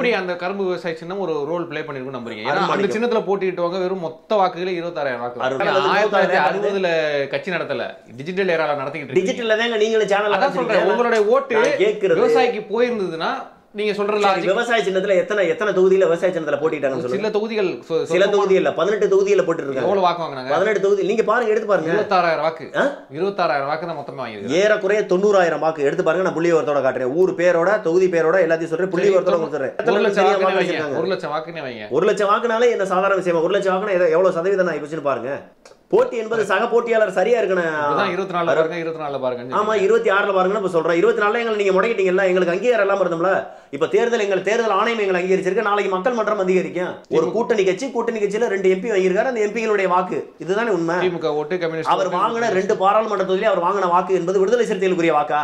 எப்படி அந்த கரும்பு விவசாய சின்னம் ஒரு ரோல் பிளே பண்ணிருக்கும் நம்புறீங்க? ஏன்னா அந்த சின்னத்துல போட்டிட்டவங்க வெறும் மொத்த வாக்குகளே 26,000 வாக்கு. 1960 கட்சி நடத்தல, டிஜிட்டல் ஏரால நடத்திக்கிட்டு. டிஜிட்டல்ல தாங்க நீங்களும் சேனல் அதான் சொல்றேன். உங்களுடைய ஓட்டு விவசாயிக்கு போயிருந்ததுன்னா நீங்க சொல்ற விவசாய சின்னத்துல எத்தனை தொகுதியில விவசாய சின்னத்துல போட்டிட்டாங்கன்னு சொல்லுங்க. சில தொகுதிகள், சில தொகுதியில 18 தொகுதியில போட்டுருக்காங்க. எவ்வளவு வாக்கு வாங்குனாங்க? 18 தொகுதி. நீங்க பாருங்க, எடுத்து பாருங்க. 26,000 வாக்கு. 26,000 வாக்கு தான் மொத்தமா வாங்கிருக்காங்க. ஏறக்குறைய 90,000 வாக்கு. எடுத்து பாருங்க. நான் புள்ளிவிவரத்தோட காட்டுறேன். ஊர் பேரோட, தொகுதி பேரோட எல்லாத்தையும் சொல்றேன். புள்ளிவிவரத்தோட சொல்றேன். 1 லட்சம் வாக்குனே வைங்க. 1 லட்சம் வாக்குனாலே என்ன சாதாரண விஷயமா? 1 லட்சம் வாக்குனா எவ்வளவு சதவீதம் நான் இப்ப பாருங்க. போட்டி என்பது சக போட்டியாளர் சரியா இருக்கணும். 24 பாருங்க. ஆமா, 26ல பாருங்க. இப்ப சொல்றேன் 24ல எங்களை நீங்க முடக்கிட்டீங்கல்ல, எங்களுக்கு அங்கீகாரம் இல்லாம இருந்தோம்ல. இப்ப தேர்தல் ஆணையம் எங்களை அங்கீகரிச்சிருக்கு. நாளைக்கு மக்கள் மன்றம் அங்கீகரிக்கும். ஒரு கூட்டணி கட்சியில 2 MP வாங்கியிருக்காரு. அந்த எம்பிகளுடைய வாக்கு இதுதானே உண்மை. திமுக ஓட்டு, கம்யூனிஸ்ட் அவர் வாங்கின 2 பாராளுமன்ற தொகுதியில அவர் வாங்கின வாக்கு என்பது விடுதலை சிறுத்தைகளுக்குரிய வாக்கா?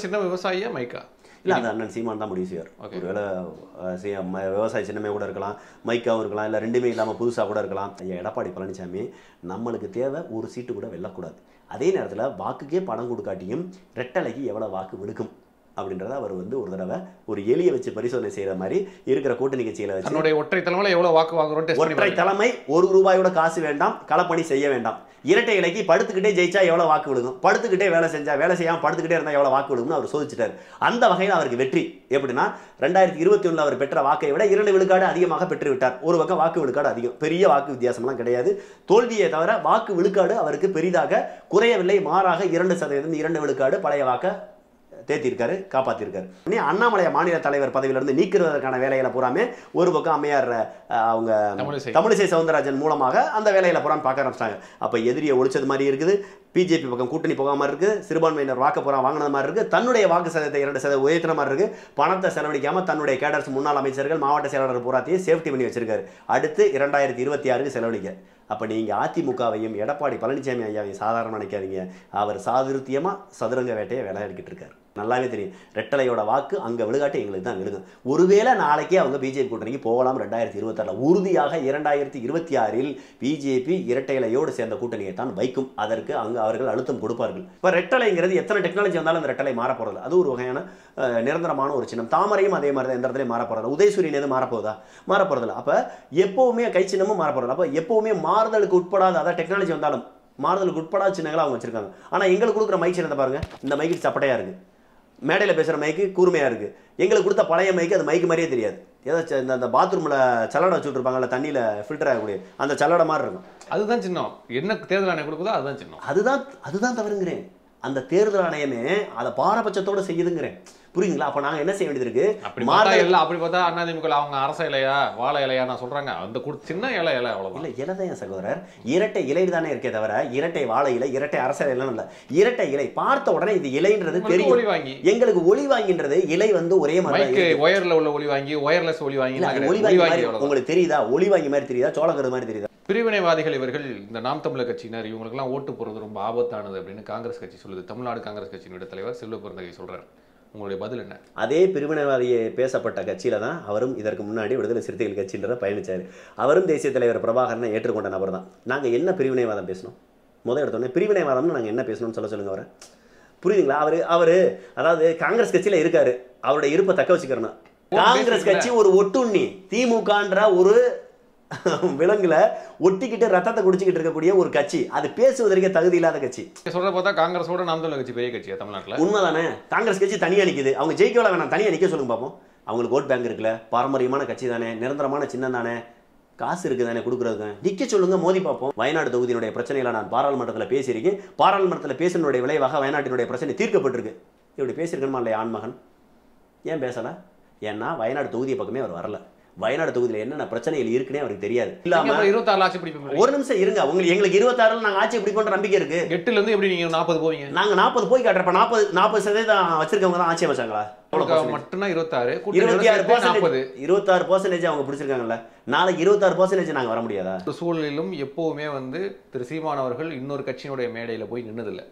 சின்ன விவசாயியா மைக்கா? இல்ல, அந்த அண்ணன் சீமான் தான் முடிவு செய்வார். ஒருவேளை விவசாய சின்னமே கூட இருக்கலாம், மைக்காவும் இருக்கலாம், இல்ல ரெண்டுமே இல்லாம புதுசா கூட இருக்கலாம். ஐயா எடப்பாடி பழனிசாமி, நம்மளுக்கு தேவை ஒரு சீட்டு கூட வெல்லக்கூடாது. அதே நேரத்தில் வாக்குக்கே பணம் கொடுக்காட்டியும் ரெட்டலைக்கு எவ்வளவு வாக்கு விடுக்கும் அப்படின்றத அவர் ஒரு தடவை ஒரு எலியை வச்சு பரிசோதனை செய்யற மாதிரி இருக்கிற கூட்டணி கட்சிகளை வச்சு தன்னுடைய ஒற்றை தலைமையில எவ்வளவு வாக்கு வாங்குறோம். ஒற்றை தலைமை ₹1 காசு வேண்டாம், களப்பணி செய்ய வேண்டாம். இரட்டை இலைக்கு படுத்துக்கிட்டே ஜெயிச்சா எவ்வளவு வாக்கு விடுக்கும், படுத்துக்கிட்டே வேலை செய்யாம படுத்துக்கிட்டே இருந்தா எவ்வளவு வாக்கு விடுக்கும்னு அவர் சோதிச்சிட்டார். அந்த வகையில் அவருக்கு வெற்றி. எப்படின்னா 2021 அவர் பெற்ற வாக்கை விட 2 விழுக்காடு அதிகமாக பெற்று விட்டார். ஒரு பக்கம் வாக்கு விழுக்காடு அதிகம், பெரிய வாக்கு வித்தியாசம்லாம் கிடையாது. தோல்வியை தவிர வாக்கு விழுக்காடு அவருக்கு பெரிதாக குறையவில்லை. மாறாக 2% 2 விழுக்காடு பழைய வாக்க தேத்திருக்காரு, காப்பாத்திருக்காரு. அண்ணாமலை மாநில தலைவர் பதவியிலிருந்து நீக்குவதற்கான வேலைகளை பூராமே ஒரு பக்கம் அம்மையார் அவங்க தமிழிசை சவுந்தரராஜன் மூலமாக அந்த வேலையில பூரா பார்க்க ஆரம்பிச்சிட்டாங்க. அப்ப எதிரியை ஒழிச்சது மாதிரி இருக்குது, பிஜேபி பக்கம் கூட்டணி போகாம இருக்கு, சிறுபான்மையினர் வாக்கு பூரா வாங்கினது மாதிரி இருக்கு, தன்னுடைய வாக்கு சதவீதத்தை 2% உயர்த்தின மாதிரி இருக்கு, பணத்தை செலவழிக்காம தன்னுடைய கேடர்ஸ் முன்னாள் அமைச்சர்கள் மாவட்ட செயலாளர் பூராத்தையும் சேஃப்டி பண்ணி வச்சிருக்காரு. அடுத்து 2026க்கு செலவழிக்க. அப்ப நீங்க அதிமுகவையும் எடப்பாடி பழனிசாமி ஐயாவையும் சாதாரண நினைக்காதீங்க. அவர் சாதுரியமா சதுரங்க வேட்டையை விளையாடிக்கிட்டு இருக்காரு. நல்லாவே தெரியும். ரெட்டலையோட வாக்கு அங்க விழுகாட்டி எங்களுக்கு தான் விழுகும். ஒருவேளை நாளைக்கே அவங்க பிஜேபி கூட்டணிக்கு போகலாம். 2026 உறுதியாக 2026 பிஜேபி இரட்டைலையோடு சேர்ந்த கூட்டணியை தான் வைக்கும். அதற்கு அங்கு அவர்கள் அழுத்தம் கொடுப்பார்கள். இப்ப ரெட்டலைங்கிறது எத்தனை டெக்னாலஜி வந்தாலும் அந்த ரெட்டலை மாறப்போறது. அது ஒரு வகையான நிரந்தரமான ஒரு சின்னம். தாமரையும் அதே மாதிரி தான் எந்த இடத்துலையும் மாறப்போறது. உதயசூரியன் எதுவும் மாறப்போதா? மாறப்போறதில்ல. அப்ப எப்பவுமே கை சின்னமும் மாறப்போறது. அப்ப எப்பவுமே மாறுதலுக்கு உட்படாத, அதாவது டெக்னாலஜி வந்தாலும் மாறுதலுக்கு உட்படாத சின்னங்களை அவங்க வச்சிருக்காங்க. ஆனா எங்களுக்கு கொடுக்குற மைக் சின்னத்தை பாருங்க. இந்த மைக்கு சப்பட்டையா இருக்கு, மேடையில் பேசுகிற மைக்கு கூர்மையாக இருக்குது. எங்களுக்கு கொடுத்த பழைய மைக்கு அது மைக்கு மாதிரியே தெரியாது. ஏதாச்சும் இந்த பாத்ரூமில் சல்லடை வச்சுட்டு இருப்பாங்கல்ல, தண்ணியில் ஃபில்டர் ஆகக்கூடிய அந்த சல்லடை மாதிரி இருக்கும். அதுதான் சின்னம். என்ன தேர்தல் ஆணையம் கொடுக்குதோ அதுதான் சின்னம். அதுதான் தவறுங்கிறேன். அந்த தேர்தல் ஆணையமே அதை பாரபட்சத்தோடு செய்யுதுங்கிறேன். புரியுங்களா? அப்ப நாங்க என்ன செய்ய வேண்டியது இருக்கு? அப்படி பார்த்தா அதிமுக அவங்க அரச இலையா வாழை இலையா நான் சொல்றாங்க. அந்த சின்ன இலை அவ்வளவு இல்ல. இலைதான் சகோதரர், இரட்டை இலை தானே இருக்கே தவிர இரட்டை வாழை இலை, இரட்டை அரச இலை இல்ல. இரட்டை இலை பார்த்த உடனே இது இலைன்றது தெரியும். ஒளி வாங்கி எங்களுக்கு ஒளி வாங்கின்றது இலை ஒரே மாதிரி ஒயர்ல உள்ள ஒளி வாங்கி, ஒயர்லெஸ் ஒளி வாங்கி உங்களுக்கு தெரியுதா? ஒளி வாங்கி மாதிரி தெரியுதா? சோளக்கரு மாதிரி தெரியுதா? பிரிவினைவாதிகள் இவர்கள், இந்த நாம் தமிழர் கட்சியினர், இவங்களுக்கெல்லாம் ஓட்டு போறது ரொம்ப ஆபத்தானது அப்படின்னு காங்கிரஸ் கட்சி சொல்லுது. தமிழ்நாடு காங்கிரஸ் கட்சியினுடைய தலைவர் செல்வ பிறந்தகை சொல்றாரு. உங்களுடைய பதில் என்ன? அதே பிரிவினைவாதியை பேசப்பட்ட கட்சியில தான் அவரும் இதற்கு முன்னாடி விடுதலை சிறுத்தைகள் கட்சின்றதை பயணிச்சாரு. அவரும் தேசிய தலைவர் பிரபாகரனை ஏற்றுக்கொண்ட நபர் தான். நாங்க என்ன பிரிவினைவாதம் பேசணும்? முதல் எடுத்தோடனே பிரிவினைவாதம்னு நாங்க என்ன பேசணும்னு சொல்லுங்க அவரை. புரியுதுங்களா? அவரு அதாவது காங்கிரஸ் கட்சியில இருக்காரு, அவருடைய இருப்பை தக்க வச்சுக்கிறணும். காங்கிரஸ் கட்சி ஒரு ஒட்டுண்ணி, திமுகன்ற ஒரு விலங்குல ஒட்டிக்கிட்டு ரத்தத்தை குடிச்சிக்கிட்டு இருக்கக்கூடிய ஒரு கட்சி. அது பேசுவதற்கே தகுதி இல்லாத கட்சி. சொல்ற பார்த்தா காங்கிரஸோட நாம் தமிழர் கட்சி பெரிய கட்சியா தமிழ்நாட்டில்? உண்மைதானே? காங்கிரஸ் கட்சி தனியா நிக்குது. அவங்க ஜெயிக்கவே வேணாம், தனியா நிக்க சொல்லுங்க பாப்போம். அவங்களுக்கு ஓட் பேங்க் இருக்குல்ல, பாரம்பரியமான கட்சி தானே, நிரந்தரமான சின்னம் தானே, காசு இருக்கு தானே கொடுக்குறதுக்கு. நிக்க சொல்லுங்க, மோதி பார்ப்போம். வயநாடு தொகுதியினுடைய பிரச்சனைகளை நான் பாராளுமன்றத்தில் பேசியிருக்கேன். பாராளுமன்றத்தில் பேசினுடைய விளைவாக வயநாட்டினுடைய பிரச்சனை தீர்க்கப்பட்டிருக்கு. இப்படி பேசியிருக்கணுமா இல்லையா ஆண்மகன்? ஏன் பேசல? ஏன்னா வயநாடு தொகுதியை பக்கமே அவர் வரல. வயநாடு தொகுதியில் என்னென்ன பிரச்சனைகள் இருக்குன்னே அவருக்கு தெரியாது. இல்லாம 26 ஆட்சி பிடிப்போம். ஒரு நிமிஷம் இருங்க. எங்களுக்கு 26 நாங்க ஆட்சி பிடிப்போன்ற நம்பிக்கை இருக்கு. 8ல இருந்து எப்படி நீங்க 40 போவீங்க? நாங்க 40 போய் காட்டுறப்ப 40% வச்சிருக்கவங்க தான் ஆட்சி அமைச்சாங்களா? மட்டும்தான் 26 26% அவங்க பிடிச்சிருக்காங்கல்ல. நாளைக்கு 26% நாங்க வர முடியாதா? சூழலிலும் எப்பவுமே திரு சீமான் அவர்கள் இன்னொரு கட்சியினுடைய மேடையில போய் நின்னதில்லை.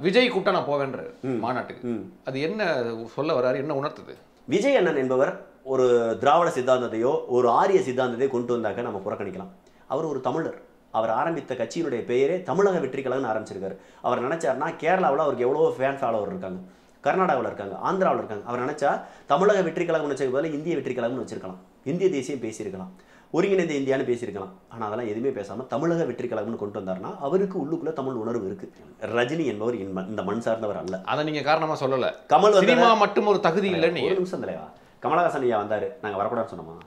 விஜய் கூப்பிட்டா நான் போவேன்ற மாநாட்டுக்கு. அது என்ன சொல்ல வர்றாரு, என்ன உணர்த்துது? விஜய் அண்ணன் என்பவர் ஒரு திராவிட சித்தாந்தத்தையோ ஒரு ஆரிய சித்தாந்தத்தையோ கொண்டு வந்தாக்க நம்ம புறக்கணிக்கலாம். அவர் ஒரு தமிழர். அவர் ஆரம்பித்த கட்சியினுடைய பெயரே தமிழக வெற்றி கழகம்னு ஆரம்பிச்சிருக்காரு. அவர் நினைச்சாருன்னா கேரளாவில் அவருக்கு எவ்வளோ ஃபேன் ஃபாலோவர் இருக்காங்க. கர்நாடகாவில் இருக்காங்க, ஆந்திராவில் இருக்காங்க. அவர் நினைச்சா தமிழக வெற்றி கழகம்னு வச்சதுக்கு பதிலாக இந்திய வெற்றி கழகம்னு வச்சிருக்கலாம், இந்திய தேசியம் பேசியிருக்கலாம், ஒருங்கிணைந்த இந்தியான்னு பேசியிருக்கலாம். ஆனால் அதெல்லாம் எதுவுமே பேசாமல் தமிழக வெற்றி கழகம்னு கொண்டு வந்தாருன்னா அவருக்கு உள்ளுக்குள்ள தமிழ் உணர்வு இருக்கு. ரஜினி என்பவர் இந்த மண் சார்ந்தவர் அல்ல. அதை நீங்க காரணமா சொல்லல. கமல் சினிமா மட்டும் ஒரு தகுதி இல்லைன்னு. ஒரு நிமிஷம் தலைவா, கமலஹாசன் ஐயா வந்தாரு, நாங்கள் வரக்கூடாதுன்னு சொன்னோமா?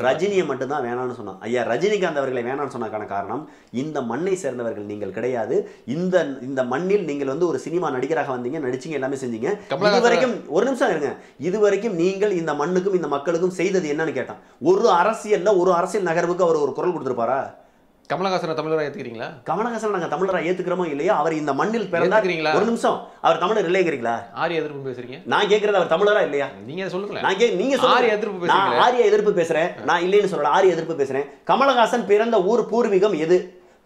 ரஜினியை மட்டும்தான் வேணான்னு சொன்னோம். ஐயா ரஜினிகாந்த் அவர்களை வேணான்னு சொன்னதுக்கான காரணம், இந்த மண்ணை சேர்ந்தவர்கள் நீங்கள் கிடையாது, இந்த மண்ணில் நீங்கள் வந்து ஒரு சினிமா நடிகராக வந்தீங்க, நடிச்சீங்க, எல்லாமே செஞ்சீங்க. இதுவரைக்கும் ஒரு நிமிஷம் இருங்க, இதுவரைக்கும் நீங்கள் இந்த மண்ணுக்கும் இந்த மக்களுக்கும் செய்தது என்னன்னு கேட்டான். ஒரு அரசியல் நகர்வுக்கு அவர் ஒரு குரல் கொடுத்திருப்பாரா? கமலஹாசனை தமிழரா ஏத்துக்கிறீங்களா? கமலஹாசன் நாங்க தமிழரா ஏத்துக்கிறோமோ இல்லையா, அவர் இந்த மண்ணில் பிறந்தாருங்களா? ஒரு நிமிஷம், அவர் தமிழர் இல்லைங்கிறீங்களா? ஆரிய எதிர்ப்பு பேசுறீங்க. நான் கேட்கறது அவர் தமிழரா இல்லையா? நீங்க சொல்லுங்க. நீங்க ஆரிய எதிர்ப்பு பேசுறீங்க. நான் ஆரிய எதிர்ப்பு பேசுறேன், நான் இல்லைன்னு சொல்லல, ஆரிய எதிர்ப்பு பேசுறேன். கமலஹாசன் பிறந்த ஊர் பூர்வீகம் எது?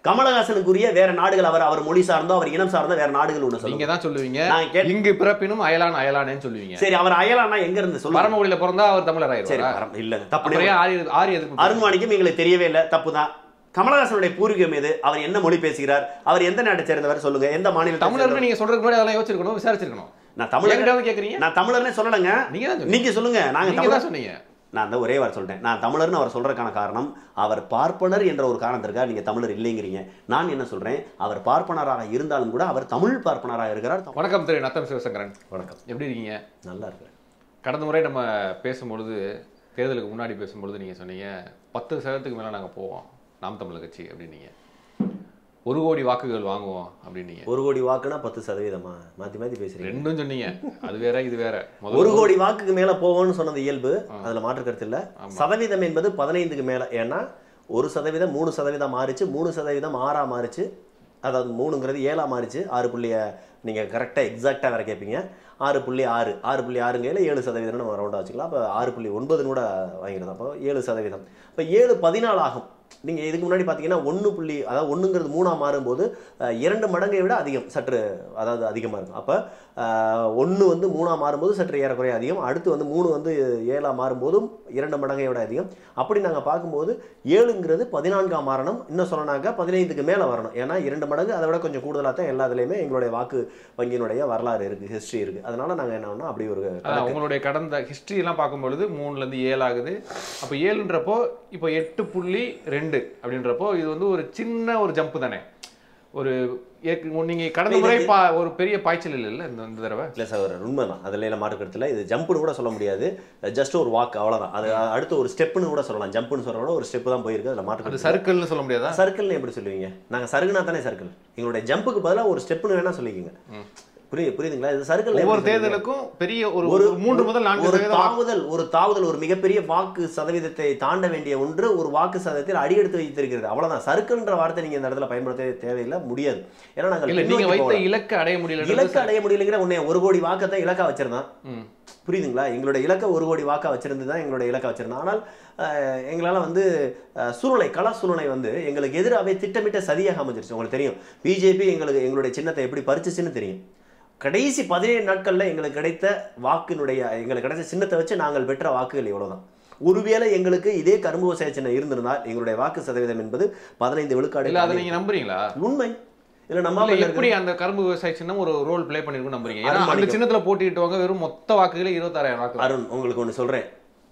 கமலஹாசனுக்குரிய வேற நாடுகள், அவர் மொழி சார்ந்தோ அவர் இனம் சார்ந்தோ வேற நாடுகள் ஒண்ணு சொல்லுங்க. நீங்க தான் சொல்லுவீங்க இங்கு பிறப்பினும் அயலானேன்னு சொல்லுவீங்க. சரி, அவர் அயலானா எங்க இருந்து சொல்லுங்க? பரமக்குடியில பிறந்தா அவர் தமிழர் ஆயிருவாரா? இல்ல, தப்பு. ஆரிய எதிர்ப்பு அருண்மாணிக்கம் எங்களுக்கு தெரியவே இல்லை, தப்புதான். கமலஹாசனுடைய பூர்வீகம் எது? அவர் என்ன மொழி பேசுகிறார்? அவர் எந்த நாட்டை சேர்ந்தவர் சொல்லுங்க, எந்த மாநில தமிழர்னு நீங்க சொல்றதுக்கு முன்னாடி அதெல்லாம் யோசிச்சிருக்கணும், விசாரிச்சிருக்கணும். நான் தமிழர் கேக்குறீங்க, நான் தமிழர்னே சொல்லலங்க, நீங்க சொல்லுங்க. நாங்க தமிழர் சொன்னீங்க, நான் அந்த ஒரே வார்த்தை சொல்லிட்டேன். நான் தமிழர்னு அவர் சொல்றதுக்கான காரணம், அவர் பார்ப்பனர் என்ற ஒரு காரணத்திற்காக நீங்க தமிழர் இல்லைங்கிறீங்க. நான் என்ன சொல்றேன், அவர் பார்ப்பனராக இருந்தாலும் கூட அவர் தமிழ் பார்ப்பனராக இருக்கிறார். வணக்கம் திரு நத்தம் சிவசங்கரன். வணக்கம், எப்படி இருக்கீங்க? நல்லா இருக்கிறேன். கடந்த முறை நம்ம பேசும்பொழுது, தேர்தலுக்கு முன்னாடி பேசும்பொழுது நீங்க சொன்னீங்க 10% மேல நாங்க போவோம் நாம் தமிழர் கட்சி அப்படின்னீங்க. 1 கோடி வாக்குகள் வாங்குவோம் அப்படின்னீங்க. 1 கோடி வாக்குனா 10%? மாத்தி மாத்தி பேசுறீங்க. ரெண்டும் சொன்னீங்க, அது வேற இது வேற. 1 கோடி வாக்குக்கு மேல போவோம்னு சொன்னது இயல்பு, அதுல மாற்று கருத்து இல்ல. சதவீதம் என்பது 15க்கு மேல. ஏன்னா 1% 3% மாறிச்சு, 3% 6 மாறிச்சு, அதாவது 3ங்கிறது 7 மாறிச்சு. 6. நீங்க கரெக்டா எக்ஸாக்டா வேற கேட்பீங்க. 6.6 6.6ங்கையில 7% நம்ம ரவுண்டா வச்சுக்கலாம். அப்போ 6.9 கூட வாங்கிடுது. அப்போ 7%. இப்போ 7.14 ஆகும். நீங்க இதுக்கு முன்னாடி பாத்தீங்கன்னா 1.1ங்கிறது 3 மாறும்போது 2 மடங்கை விட அதிகம், சற்று அதாவது அதிகமா இருக்கும். அப்ப 1 வந்து 3 மாறும்போது சற்று ஏறக்குறைய அதிகம். அடுத்து வந்து 3 வந்து 7 மாறும்போதும் 2 மடங்கை விட அதிகம். அப்படி நாங்க பார்க்கும்போது 7ங்கிறது 14 மாறணும். இன்னும் சொல்லனாக்கா 15க்கு மேல வரணும். ஏன்னா 2 மடங்கு, அதை விட கொஞ்சம் கூடுதலாக தான் எல்லா இதுலையுமே எங்களுடைய வாக்கு வங்கியினுடைய வரலாறு இருக்கு, ஹிஸ்டரி இருக்கு. அதனால நாங்க என்ன பண்ணோம், அப்படி ஒரு உங்களுடைய கடந்த ஹிஸ்டரி எல்லாம் பார்க்கும்பொழுது 3லேருந்து 7 ஆகுது. அப்போ 7ன்றப்போ இப்போ 8.2 அப்படின்றப்போ இது வந்து ஒரு சின்ன ஒரு ஜம்ப் தானே. ஒரு நீங்க கடந்த முறை ஒரு பெரிய பாய்ச்சல் இல்லை இந்த தடவை. இல்லை சார், ஒரு உண்மைதான், அதில் எல்லாம் மாற்று கருத்துல. இது ஜம்ப்னு கூட சொல்ல முடியாது, ஜஸ்ட் ஒரு வாக், அவ்வளோதான். அது அடுத்து ஒரு ஸ்டெப்னு கூட சொல்லலாம். ஜம்ப்னு சொல்ற கூட ஒரு ஸ்டெப் தான் போயிருக்கு, அதில் மாற்று கருத்து. சர்க்கிள்னு சொல்ல முடியாதா? சர்க்கிள்னு எப்படி சொல்லுவீங்க? நாங்கள் சருகுனா தானே சர்க்கிள். எங்களுடைய ஜம்புக்கு பதிலாக ஒரு ஸ்டெப்னு வேணா சொல்லிக்கோங்க. புரியுதுங்களா? இது சர்க்கிள். ஒவ்வொரு தேர்தலுக்கும் பெரிய ஒரு 3 முதல் 4 ஒரு தாவுதல், ஒரு மிகப்பெரிய வாக்கு சதவீதத்தை தாண்ட வேண்டிய ஒன்று ஒரு வாக்கு சதவீதத்தில் அடியெடுத்து வைத்திருக்கிறது. அவ்வளவுதான். சர்க்கிள்ன்ற வார்த்தை நீங்க இந்த இடத்துல பயன்படுத்த தேவையில்லை, முடியாது. ஏன்னா நாங்கள் வைத்த இலக்கு அடைய முடியல. இலக்கு அடைய முடியலைங்கிற உன்னை 1 கோடி வாக்கத்தை இலக்கா வச்சிருந்தான். புரியுதுங்களா? எங்களுடைய இலக்கை 1 கோடி வாக்கா வச்சிருந்து தான் எங்களுடைய இலக்கா வச்சிருந்தோம். ஆனால் எங்களால் வந்து கள சூழ்நிலை வந்து எங்களுக்கு எதிராகவே திட்டமிட்ட சதியாக அமைஞ்சிருச்சு. உங்களுக்கு தெரியும், பிஜேபி எங்களுடைய சின்னத்தை எப்படி பறிச்சுச்சுன்னு தெரியும். கடைசி 17 நாட்களில் எங்களுக்கு கிடைத்த எங்களுக்கு கிடைச்ச சின்னத்தை வச்சு நாங்கள் பெற்ற வாக்குகள் இவ்வளவுதான். ஒருவேளை எங்களுக்கு இதே கரும்பு விவசாய சின்னம் இருந்திருந்தால் எங்களுடைய வாக்கு சதவீதம் என்பது 15 விழுக்காடு. அதை நீங்க நம்புறீங்களா? உண்மை. இல்ல நம்ம எப்படி அந்த கரும்பு விவசாய சின்னம் ஒரு ரோல் பிளே பண்ணிருக்கும் நம்புறீங்க? அந்த சின்னத்துல போட்டிட்டவங்க வெறும் மொத்த வாக்குகளே 26,000 வாக்கு. அருண், உங்களுக்கு ஒன்று சொல்றேன்.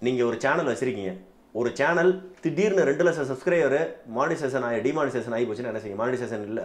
நீங்க ஒரு சேனல் வச்சிருக்கீங்க, ஒரு சேனல் திடீர்னு 2 லட்சம் சப்ஸ்கிரைபர் மானிசேஷன் டிமானிசேஷன் ஆகி போச்சுன்னா என்ன செய்யும்? மானிசேஷன் இல்ல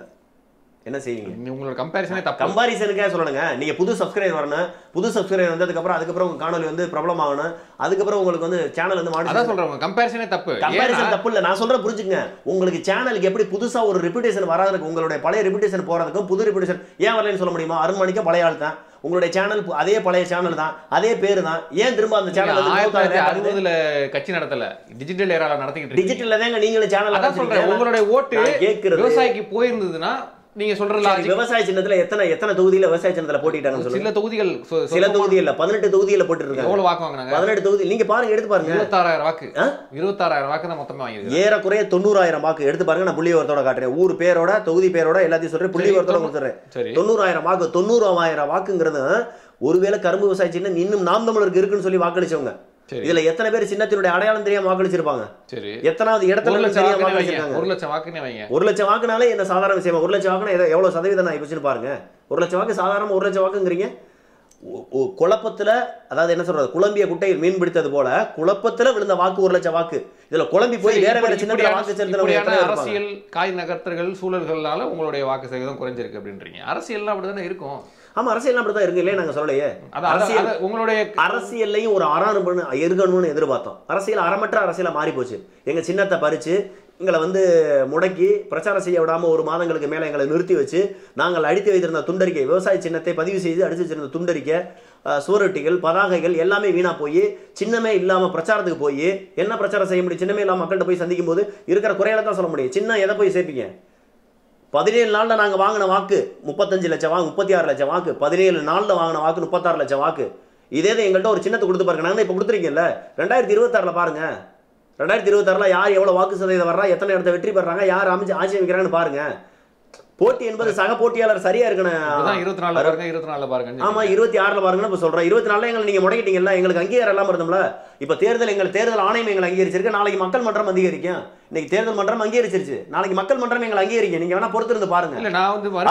என்ன செய்வீங்க? உங்களோட கம்பேரிசனே தப்பு. கம்பாரிசனுக்கே சொல்லணுங்க. நீங்க புது சப்ஸ்கிரைபர் வரணும், புது சப்ஸ்கிரைபர் அதுக்கப்புறம் உங்க காணொலி வந்து பிரபலம் ஆகணும், அதுக்கப்புறம் உங்களுக்கு வந்து சேனல் வந்து அதான் சொல்றேன், கம்பேரிசனே தப்பு. கம்பேரிசன் தப்பு இல்ல, நான் சொல்றேன் புரிஞ்சுங்க. உங்களுக்கு சேனலுக்கு எப்படி புதுசா ஒரு ரெப்யூட்டேஷன் வராதுக்கு, உங்களுடைய பழைய ரெப்யூட்டேஷன் போறதுக்கும் புது ரெப்யூட்டேஷன் ஏன் வரலன்னு சொல்ல முடியுமா? அருண்மணிக்கு பழைய ஆள் தான், உங்களுடைய சேனல் அதே பழைய சேனல் தான், அதே பேரு தான். ஏன் திரும்ப அந்த சேனல் 1960 கட்சி நடத்தல, டிஜிட்டல் ஏரால நடத்திக்கிட்டு டிஜிட்டல்ல தாங்க நீங்களும் சேனல். அதான் சொல்றேன், உங்களுடைய ஓட்டு விவசாயிக்கு போயிருந்ததுன்னா நீங்க சொல்ற விவசாய சின்னத்துல எத்தனை தொகுதியில விவசாய சின்னத்துல போட்டிட்டாங்க சொல்லுங்க. சில தொகுதிகள், சில தொகுதி இல்ல 18 தொகுதியில போட்டுருக்காங்க. எவ்வளவு வாக்கு வாங்குனாங்க? 18 தொகுதி. நீங்க பாருங்க, எடுத்து பாருங்க. 26,000 வாக்கு. 26,000 வாக்கு தான் மொத்தமா வாங்கிருக்காங்க. ஏறக்குறைய 90,000 வாக்கு. எடுத்து பாருங்க, நான் புள்ளிவிவரத்தோட காட்டுறேன். ஊர் பேரோட, தொகுதி பேரோட எல்லாத்தையும் சொல்றேன், புள்ளிவிவரத்தோட கொடுத்துறேன். 90,000 வாக்கு. 90,000 வாக்குங்கிறது ஒருவேளை கரும்பு விவசாய சின்னம் இன்னும் நாம் தமிழருக்கு இருக்குன்னு சொல்லி வாக்களிச்சவங்க. இதுல எத்தனை பேர் சின்னத்தினுடைய அடையாளம் தெரியாம வாக்களிச்சிருப்பாங்க? எத்தனாவது இடத்துல 1 லட்சம் வாக்குனே வைங்க. 1 லட்சம் வாக்குனாலே என்ன சாதாரண விஷயமா? 1 லட்சம் வாக்குனா எவ்வளவு சதவீதம் ஆயிடுச்சுன்னு பாருங்க. 1 லட்சம் வாக்கு சாதாரண 1 லட்சம் வாக்குங்கிறீங்க. குழப்பத்துல, அதாவது என்ன சொல்றது, குழம்பிய குட்டையில் மீன் பிடித்தது போல குழப்பத்துல விழுந்த வாக்கு 1 லட்சம் வாக்கு. இதுல குழம்பி போய் வேற வேற சின்னத்துல வாக்கு செலுத்தின அரசியல் காய் நகர்த்தல்கள் சூழல்கள்னால உங்களுடைய வாக்கு சதவீதம் குறைஞ்சிருக்கு அப்படின்றீங்க. அரசியல்லாம் அப்படிதானே இருக்கும். ஆமா, அரசியல் அப்படிதான் இருக்கு இல்லையே, நாங்க சொல்லலையே. உங்களுடைய அரசியல்லையும் ஒரு அறானுபன்னு இருக்கணும்னு எதிர்பார்த்தோம். அரசியல் அறமற்ற அரசியலா மாறி போச்சு. எங்க சின்னத்தை பறிச்சு எங்களை முடக்கி பிரச்சாரம் செய்ய விடாம 1 மாதங்களுக்கு மேல எங்களை நிறுத்தி வச்சு நாங்கள் அடித்து வைத்திருந்த துண்டறிக்கை, விவசாய சின்னத்தை பதிவு செய்து அடித்து வச்சிருந்த துண்டறிக்கை, சுவரொட்டிகள், பதாகைகள் எல்லாமே வீணா போய் சின்னமே இல்லாம பிரச்சாரத்துக்கு போய் என்ன பிரச்சாரம் செய்ய முடியும்? சின்னமே இல்லாம மக்கள்கிட்ட போய் சந்திக்கும் போது இருக்கிற குறையில தான் சொல்ல முடியும். சின்ன எதை போய் சேர்ப்பீங்க? 17 நாள்ல நாங்க வாங்கின வாக்கு 35 லட்சம் வாக்கு, 36 லட்சம் வாக்கு. 17 நாள்ல வாங்கின வாக்கு 36 லட்சம் வாக்கு. இதே எங்கள்கிட்ட ஒரு சின்னத்தை கொடுத்து பாருங்க. நாங்க இப்ப கொடுத்துருக்கீங்கல்ல, 2026ல பாருங்க. 2026ல யார் எவ்வளவு வாக்கு சதவீதம் வர்றா, எத்தனை இடத்த வெற்றி பெறாங்க, யார் அமைச்சு ஆட்சி வைக்கிறாங்கன்னு பாருங்க. போட்டி என்பது சக போட்டியாளர் சரியா இருக்கணும். 24 பாருங்க. ஆமா, 26ல பாருங்கன்னு இப்ப சொல்றேன். 24ல எங்களை நீங்க முடக்கிட்டீங்கல்ல, எங்களுக்கு அங்கீகாரம் இல்லாம இருந்தோம்ல. இப்ப எங்கள் தேர்தல் ஆணையம் எங்களை அங்கீகரிச்சிருக்கு. நாளைக்கு மக்கள் மன்றம் அங்கீகரிக்கும். இன்னைக்கு தேர்தல் மன்றம் அங்கீகரிச்சிருச்சு, நாளைக்கு மக்கள் மன்றம் எங்களை அங்கீகரிக்கும். நீங்க வேணா பொறுத்திருந்து பாருங்க.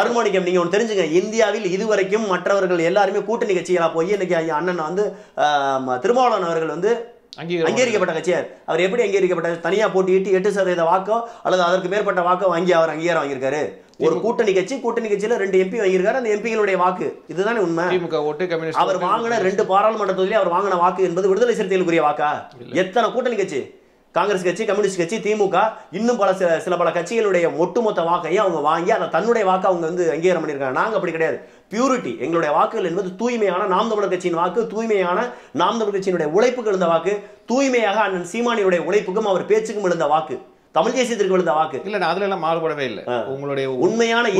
அருமாணிக்கம், நீங்க ஒன்று தெரிஞ்சுங்க, இந்தியாவில் இதுவரைக்கும் மற்றவர்கள் எல்லாருமே கூட்டணி கட்சிகளா போய் இன்னைக்கு அண்ணன் திருமாவளவன் அவர்கள் அங்கீகரிக்கப்பட்ட கட்சியார். அவர் எப்படி அங்கீகரிக்கப்பட்ட? தனியா போட்டியிட்டு 8% வாக்கோ அல்லது அதற்கு மேற்பட்ட வாக்கோ வாங்கி அவர் அங்கீகாரம் வாங்கியிருக்காரு. ஒரு கூட்டணி கட்சியில 2 MP வாங்கியிருக்காரு. அந்த எம்பிகளுடைய வாக்கு இதுதானே உண்மை. அவர் வாங்கின 2 பாராளுமன்ற தொகுதியிலே அவர் வாங்கின வாக்கு என்பது விடுதலை சிறுத்தைகளுக்குரிய வாக்கா? எத்தனை கூட்டணி கட்சி, காங்கிரஸ் கட்சி, கம்யூனிஸ்ட் கட்சி, திமுக, இன்னும் சில பல கட்சிகளுடைய ஒட்டுமொத்த வாக்கையும் அவங்க வாங்கி அதை தன்னுடைய வாக்கு அவங்க அங்கீகாரம் பண்ணியிருக்காங்க. நாங்க அப்படி கிடையாது. பியூரிட்டி, எங்களுடைய வாக்குகள் என்பது தூய்மையான நாம் தமிழர் கட்சியின் வாக்கு, தூய்மையான நாம் தமிழர் கட்சியினுடைய உழைப்புக்கு எழுந்த வாக்கு, தூய்மையாக அண்ணன் சீமானியுடைய உழைப்புக்கும் அவர் பேச்சுக்கும் எழுந்த வாக்கு, தமிழ் தேசியத்திற்கு எழுந்த வாக்கு. இல்ல, அதுல எல்லாம் மாறுபடவே இல்லை. உங்களுடைய உண்மையான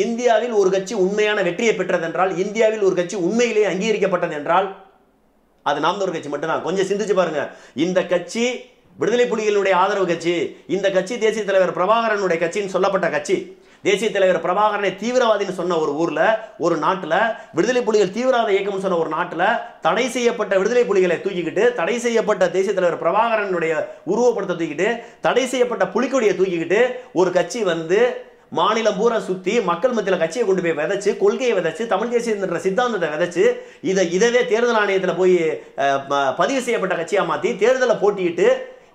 இந்தியாவில் ஒரு கட்சி உண்மையான வெற்றியை பெற்றதென்றால், இந்தியாவில் ஒரு கட்சி உண்மையிலேயே அங்கீகரிக்கப்பட்டது என்றால் அது நாம் தமிழர் கட்சி மட்டும்தான். கொஞ்சம் சிந்திச்சு பாருங்க. இந்த கட்சி விடுதலை புலிகளுடைய ஆதரவு கட்சி. இந்த கட்சி தேசிய தலைவர் பிரபாகரனுடைய கட்சின்னு சொல்லப்பட்ட கட்சி. தேசிய தலைவர் பிரபாகரனை தீவிரவாதின்னு சொன்ன ஒரு ஊர்ல, ஒரு நாட்டுல, விடுதலை புலிகள் தீவிரவாத இயக்கம் சொன்ன ஒரு நாட்டுல தடை செய்யப்பட்ட விடுதலை புலிகளை தூக்கிக்கிட்டு, தடை செய்யப்பட்ட தேசிய தலைவர் பிரபாகரனுடைய உருவப்படத்தை தூக்கிட்டு, தடை செய்யப்பட்ட புலிக்கொடியை தூக்கிக்கிட்டு ஒரு கட்சி மாநிலம் பூரா சுத்தி மக்கள் மத்தியில கட்சியை கொண்டு போய் விதைச்சு, கொள்கையை விதைச்சு, தமிழ் தேசிய சித்தாந்தத்தை விதைச்சு, இதவே தேர்தல் ஆணையத்துல போய் பதிவு செய்யப்பட்ட கட்சியா மாத்தி தேர்தலை போட்டியிட்டு,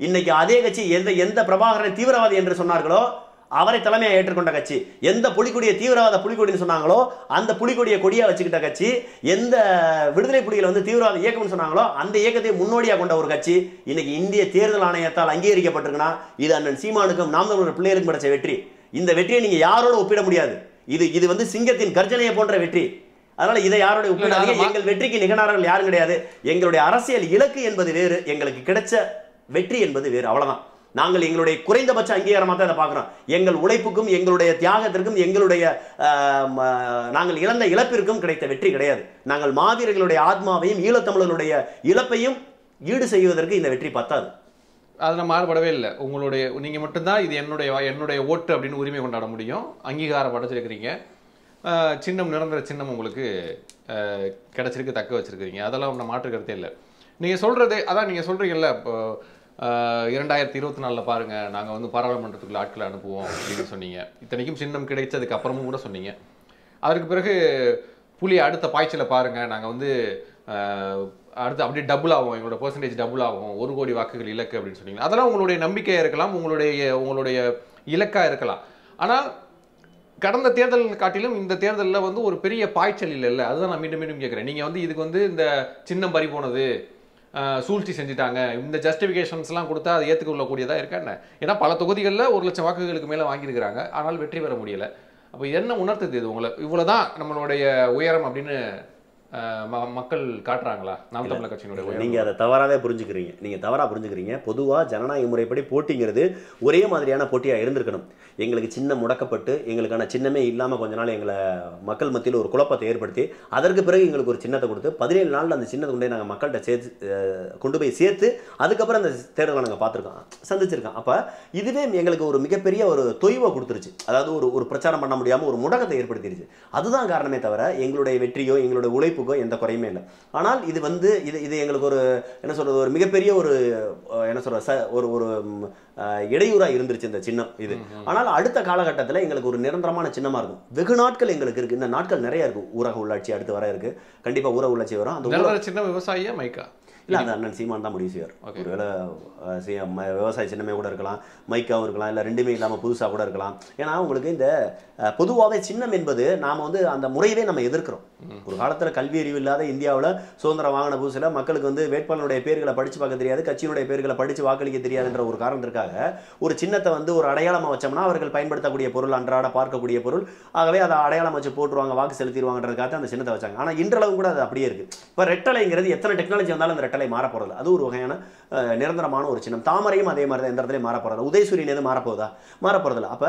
இன்னைக்கு அதே கட்சி எந்த பிரபாகரனை தீவிரவாதி என்று சொன்னார்களோ அவரை தலைமையை ஏற்றுக்கொண்ட கட்சி, எந்த புலிக்கொடியை தீவிரவாத புலிக்கொடின்னு சொன்னாங்களோ அந்த புலிக்கொடியை கொடியா வச்சுக்கிட்ட கட்சி, எந்த விடுதலை புலிகள் தீவிரவாத இயக்கம்னு சொன்னாங்களோ அந்த இயக்கத்தை முன்னோடியா கொண்ட ஒரு கட்சி இன்னைக்கு இந்திய தேர்தல் ஆணையத்தால் அங்கீகரிக்கப்பட்டிருக்குன்னா இது அண்ணன் சீமானுக்கும் நாம் தமிழர் பிள்ளைகளுக்கும் கிடைச்ச வெற்றி. இந்த வெற்றியை நீங்க யாரோட ஒப்பிட முடியாது. இது சிங்கத்தின் கர்ஜனையை போன்ற வெற்றி. அதனால இதை யாரோட ஒப்பிடாதீங்க. எங்கள் வெற்றிக்கு நிகழார்கள் யாரும் கிடையாது. எங்களுடைய அரசியல் இலக்கு என்பது வேறு, எங்களுக்கு கிடைச்ச வெற்றி என்பது வேறு. அவ்வளவுதான். நாங்கள் எங்களுடைய குறைந்தபட்ச அங்கீகாரமாக தான் இதை பார்க்கிறோம். எங்கள் உழைப்புக்கும் எங்களுடைய தியாகத்திற்கும் எங்களுடைய நாங்கள் இழந்த இழப்பிற்கும் கிடைத்த வெற்றி கிடையாது. நாங்கள் மாவீரர்களுடைய ஆத்மாவையும் ஈழத்தமிழர்களுடைய இழப்பையும் ஈடு செய்வதற்கு இந்த வெற்றி பத்தாது. அதில் மாறுபடவே இல்லை. நீங்க மட்டும்தான் இது என்னுடைய ஓட்டு அப்படின்னு உரிமை கொண்டாட முடியும். அங்கீகாரம் அடைச்சிருக்கிறீங்க. சின்னம் நிரந்தர சின்னம் உங்களுக்கு கிடைச்சிருக்கு, தக்க வச்சிருக்கிறீங்க. அதெல்லாம் ஒன்றும் மாற்று கருத்தே இல்லை. நீங்க சொல்றது அதான் நீங்க சொல்றீங்கல்ல, இப்போ 2024 பாருங்க நாங்க பாராளுமன்றத்துக்குள்ள ஆட்களை அனுப்புவோம் அப்படின்னு சொன்னீங்க. இத்தனைக்கும் சின்னம் கிடைச்சதுக்கு அப்புறமும் கூட சொன்னீங்க. அதற்கு பிறகு புலி அடுத்த பாய்ச்சலை பாருங்க, நாங்க அடுத்து அப்படியே டபுள் ஆகும், எங்களோட பெர்சன்டேஜ் டபுள் ஆகும், 1 கோடி வாக்குகள் இலக்கு அப்படின்னு சொன்னீங்க. அதெல்லாம் உங்களுடைய நம்பிக்கையா இருக்கலாம், உங்களுடைய இலக்கா இருக்கலாம். ஆனால் கடந்த தேர்தல் காட்டிலும் இந்த தேர்தலில் ஒரு பெரிய பாய்ச்சல் இல்லை. அதுதான் நான் மீண்டும் மீண்டும் கேட்குறேன். நீங்கள் இதுக்கு இந்த சின்னம் பறி போனது, சூழ்ச்சி செஞ்சுட்டாங்க, இந்த ஜஸ்டிஃபிகேஷன்ஸ்லாம் கொடுத்தா அது ஏற்றுக்கொள்ளக்கூடியதாக இருக்கா என்ன? ஏன்னா பல தொகுதிகளில் 1 லட்சம் வாக்குகளுக்கு மேலே வாங்கியிருக்கிறாங்க, ஆனால் வெற்றி பெற முடியலை. அப்போ என்ன உணர்த்துது இது உங்களை? இவ்வளோதான் நம்மளுடைய உயரம் அப்படின்னு மக்கள் காட்டுறாங்களா நாம் தமிழர் கட்சியினுடைய? நீங்க அதை தவறாவே புரிஞ்சுக்கிறீங்க. நீங்க தவறா புரிஞ்சுக்கிறீங்க. பொதுவா ஜனநாயக முறைப்படி போட்டிங்கிறது ஒரே மாதிரியான போட்டியா இருந்திருக்கணும். எங்களுக்கு சின்னம் முடக்கப்பட்டு எங்களுக்கான சின்னமே இல்லாம கொஞ்ச நாள் எங்களை மக்கள் மத்தியில் ஒரு குழப்பத்தை ஏற்படுத்தி அதற்கு பிறகு எங்களுக்கு ஒரு சின்னத்தை கொடுத்து 17 நாள்ல அந்த சின்னத்தை கொண்டு நாங்கள் மக்கள்கிட்ட கொண்டு போய் சேர்த்து அதுக்கப்புறம் அந்த தேர்தலை நாங்கள் பார்த்துருக்கோம், சந்திச்சிருக்கோம். அப்ப இதுவே எங்களுக்கு ஒரு மிகப்பெரிய ஒரு தொய்வை கொடுத்துருச்சு. அதாவது ஒரு பிரச்சாரம் பண்ண முடியாம ஒரு முடக்கத்தை ஏற்படுத்திருச்சு. அதுதான் காரணமே தவிர எங்களுடைய வெற்றியோ எங்களுடைய உழைப்பு உழைப்புக்கோ எந்த குறையுமே இல்லை. ஆனால் இது வந்து இது எங்களுக்கு ஒரு என்ன சொல்றது, ஒரு மிகப்பெரிய ஒரு என்ன சொல்ற ஒரு இடையூறாக இருந்துருச்சு இந்த சின்னம் இது. ஆனால் அடுத்த காலகட்டத்தில் எங்களுக்கு ஒரு நிரந்தரமான சின்னமாக இருக்கும். வெகு நாட்கள் எங்களுக்கு இருக்கு, இந்த நாட்கள் நிறைய இருக்கும். ஊரக உள்ளாட்சி அடுத்து வர இருக்கு, கண்டிப்பாக ஊரக உள்ளாட்சி வரும். அந்த சின்ன விவசாயியா மைக்கா இல்லை, அந்த அண்ணன் சீமான் தான் முடிவு செய்வார். ஒருவேளை விவசாய சின்னமே கூட இருக்கலாம், மைக்காவும் இருக்கலாம், இல்லை ரெண்டுமே இல்லாமல் புதுசாக கூட இருக்கலாம். ஏன்னா உங்களுக்கு இந்த பொதுவாகவே சின்னம் என்பது நாம் வந்து அந்த முறையவே நம்ம எதிர்க்கிறோம். ஒரு காலத்தில் கல்வி அறிவு இல்லாத இந்தியாவில் சுதந்திரம் வாங்கின புதுசில் மக்களுக்கு வந்து வேட்பாளருடைய பேர்களை படித்து பார்க்க தெரியாது, கட்சியினுடைய பேர்களை படித்து வாக்களிக்க தெரியாதுன்ற ஒரு காரணத்திற்காக ஒரு சின்னத்தை வந்து ஒரு அடையாளமாக வச்சோம்னா அவர்கள் பயன்படுத்தக்கூடிய பொருள், அன்றாட பார்க்கக்கூடிய பொருள், ஆகவே அதை அடையாளம் வச்சு போட்டுருவாங்க, வாக்கு செலுத்திடுவாங்கன்றதுக்காக அந்த சின்னத்தை வச்சாங்க. ஆனால் இன்றளவு கூட அது அப்படியே இருக்குது. இப்போ ரெட்டலைங்கிறது எத்தனை டெக்னாலஜி வந்தாலும் அந்த ரெட்டலை மாற போகிறது, அது ஒரு வகையான நிரந்தரமான ஒரு சின்னம். தாமரையும் அதே மாதிரி தான், எந்த இடத்துலையும் மாற போகிறது. உதயசூரியன் எது மாறப்போகுதா? மாறப்போறதில்ல. அப்போ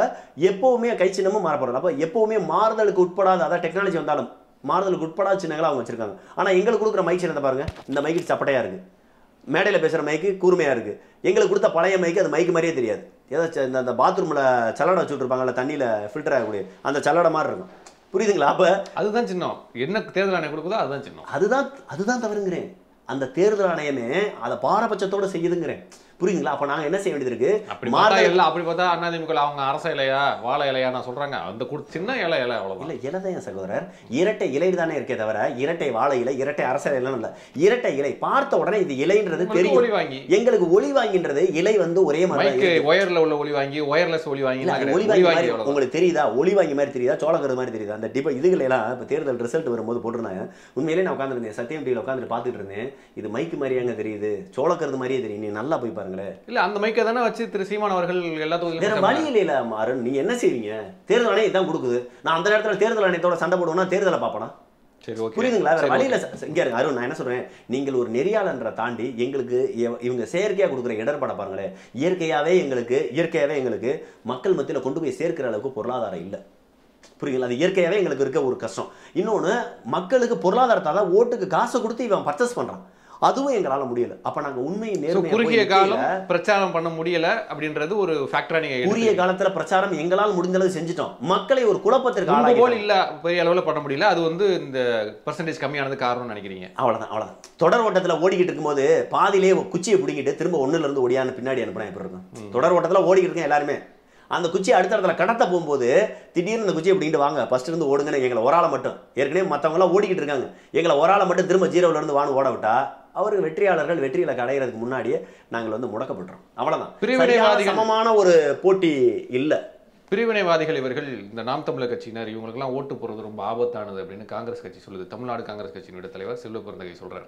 எப்போவுமே கை சின்னமும் மாறப்போறதில்ல. அப்போ எப்போவுமே மாறுதலுக்கு உட்படாத, அதாவது டெக்னாலஜி வந்தாலும் மாறுதலுக்கு உட்படாத சின்னங்களை அவங்க வச்சிருக்காங்க. ஆனால் எங்களுக்கு கொடுக்குற மைக் சின்னத்தை பாருங்க, இந்த மைக்கு சப்பட்டையா இருக்கு, மேடையில் பேசுகிற மைக்கு கூர்மையாக இருக்குது. எங்களுக்கு கொடுத்த பழைய மைக்கு அது மைக்கு மாதிரியே தெரியாது. ஏதோ இந்த பாத்ரூமில் சல்லடை வச்சுட்டு இருப்பாங்கல்ல, தண்ணியில் ஃபில்டர் ஆகக்கூடிய அந்த சல்லடை மாதிரி இருக்கும். புரியுதுங்களா? அப்போ அதுதான் சின்னம். என்ன தேர்தல் ஆணையம் கொடுக்குதோ அதுதான் சின்னம். அதுதான் தவறுங்கிறேன். அந்த தேர்தல் ஆணையமே அதை பாரபட்சத்தோட செய்யுதுங்கிறேன். புரியுதுங்களா? அப்ப நாங்க என்ன செய்ய வேண்டியது இருக்கு? அப்படி பார்த்தா அதிமுக அவங்க அரச இலையா வாழை இலையா நான் சொல்றாங்க, அந்த சின்ன இலை அவ்வளவு இல்ல. இலைதான் சகோதரர், இரட்டை இலை தானே இருக்கே தவிர இரட்டை வாழை இலை, இரட்டை அரச இலை இல்ல. இரட்டை இலை பார்த்த உடனே இது இலைன்றது தெரியும். ஒளி வாங்கி எங்களுக்கு ஒளி வாங்கின்றது இலை வந்து ஒரே மாதிரி ஒயர்ல உள்ள ஒளி வாங்கி, ஒயர்லெஸ் ஒளி வாங்கி உங்களுக்கு தெரியுதா? ஒளி வாங்கி மாதிரி தெரியுதா? சோளக்கருது மாதிரி தெரியுதா? அந்த இதுகள் எல்லாம் இப்ப தேர்தல் ரிசல்ட் வரும்போது போட்டிருந்தாங்க. உண்மையிலே நான் உட்காந்துருந்தேன், சத்தியம் டிவியில் உட்காந்துட்டு பார்த்துட்டு இருந்தேன். இது மைக்கு மாதிரியாங்க தெரியுது, சோளக்கருது மாதிரியே தெரியும். நீ நல்லா போய் பாருங்களேன். இல்ல அந்த மைக்கை தானே வச்சு திரு சீமான் அவர்கள் எல்லா தொகுதியிலும் வழி இல்ல மாறன். நீங்க என்ன செய்வீங்க? தேர்தல் ஆணையம் இதான் கொடுக்குது. நான் அந்த நேரத்தில் தேர்தல் ஆணையத்தோட சண்டை போடுவோம்னா தேர்தலை பார்ப்பனா? புரியுதுங்களா? வேற வழியில இங்க இருக்கு அருண். நான் என்ன சொல்றேன், நீங்கள் ஒரு நெறியாளன்ற தாண்டி எங்களுக்கு இவங்க செயற்கையா கொடுக்குற இடர்பாட பாருங்களேன். இயற்கையாவே எங்களுக்கு மக்கள் மத்தியில கொண்டு போய் சேர்க்கிற அளவுக்கு பொருளாதாரம் இல்லை. புரியுங்களா? அது இயற்கையாவே எங்களுக்கு இருக்க ஒரு கஷ்டம். இன்னொன்னு, மக்களுக்கு பொருளாதாரத்தை தான் ஓட்டுக்கு காசை கொடுத்து இவன் பர்ச்சேஸ் பண்றான். அதுவும் எங்களால முடியல. அப்ப நாங்க உண்மையை நேர்மையா குறுகிய காலம் பிரச்சாரம் பண்ண முடியல அப்படின்றது ஒரு ஃபேக்டரா நீங்க குறுகிய காலத்துல பிரச்சாரம் எங்களால் முடிஞ்ச அளவு செஞ்சிட்டோம். மக்களை ஒரு குழப்பத்திற்கு ஆளாக்கி இல்ல பெரிய அளவுல பண்ண முடியல. அது வந்து இந்த பெர்சன்டேஜ் கம்மியானது காரணம்னு நினைக்கிறீங்க? அவ்வளவுதான். தொடர் ஓட்டத்துல ஓடிக்கிட்டு இருக்கும்போது பாதியிலே குச்சியை பிடிங்கிட்டு திரும்ப ஒண்ணுல இருந்து ஓடியான்னு பின்னாடி அனுப்புறேன். எப்படி இருக்கும்? தொடர் ஓட்டத்துல ஓடிக்கிட்டு இருக்கேன் எல்லாருமே. அந்த குச்சியை அடுத்த இடத்துல கடத்த போகும்போது திடீர்னு அந்த குச்சியை பிடிக்கிட்டு வாங்க ஃபர்ஸ்ட் இருந்து ஓடுங்கன்னு எங்களை ஒரு ஆளை மட்டும், ஏற்கனவே மற்றவங்க எல்லாம் ஓடிக்கிட்டு இருக்காங்க, எங்களை ஒரு ஆளை மட்டும் திரும்ப 0ல இருந்து வான்னு ஓட விட்டா அவரு வெற்றியாளர்கள் வெற்றியில அடைகிறதுக்கு முன்னாடியே நாங்கள் வந்து முடக்கப்பட்டுறோம். அவ்வளவுதான். சமமான ஒரு போட்டி இல்லை. பிரிவினைவாதிகள் இவர்கள் இந்த நாம் தமிழர் கட்சியினர் இவங்களுக்கெல்லாம் ஓட்டு போறது ரொம்ப ஆபத்தானது அப்படின்னு காங்கிரஸ் கட்சி சொல்லுது. தமிழ்நாடு காங்கிரஸ் கட்சியினுடைய தலைவர் செல்வ பிறந்தகை சொல்றாரு.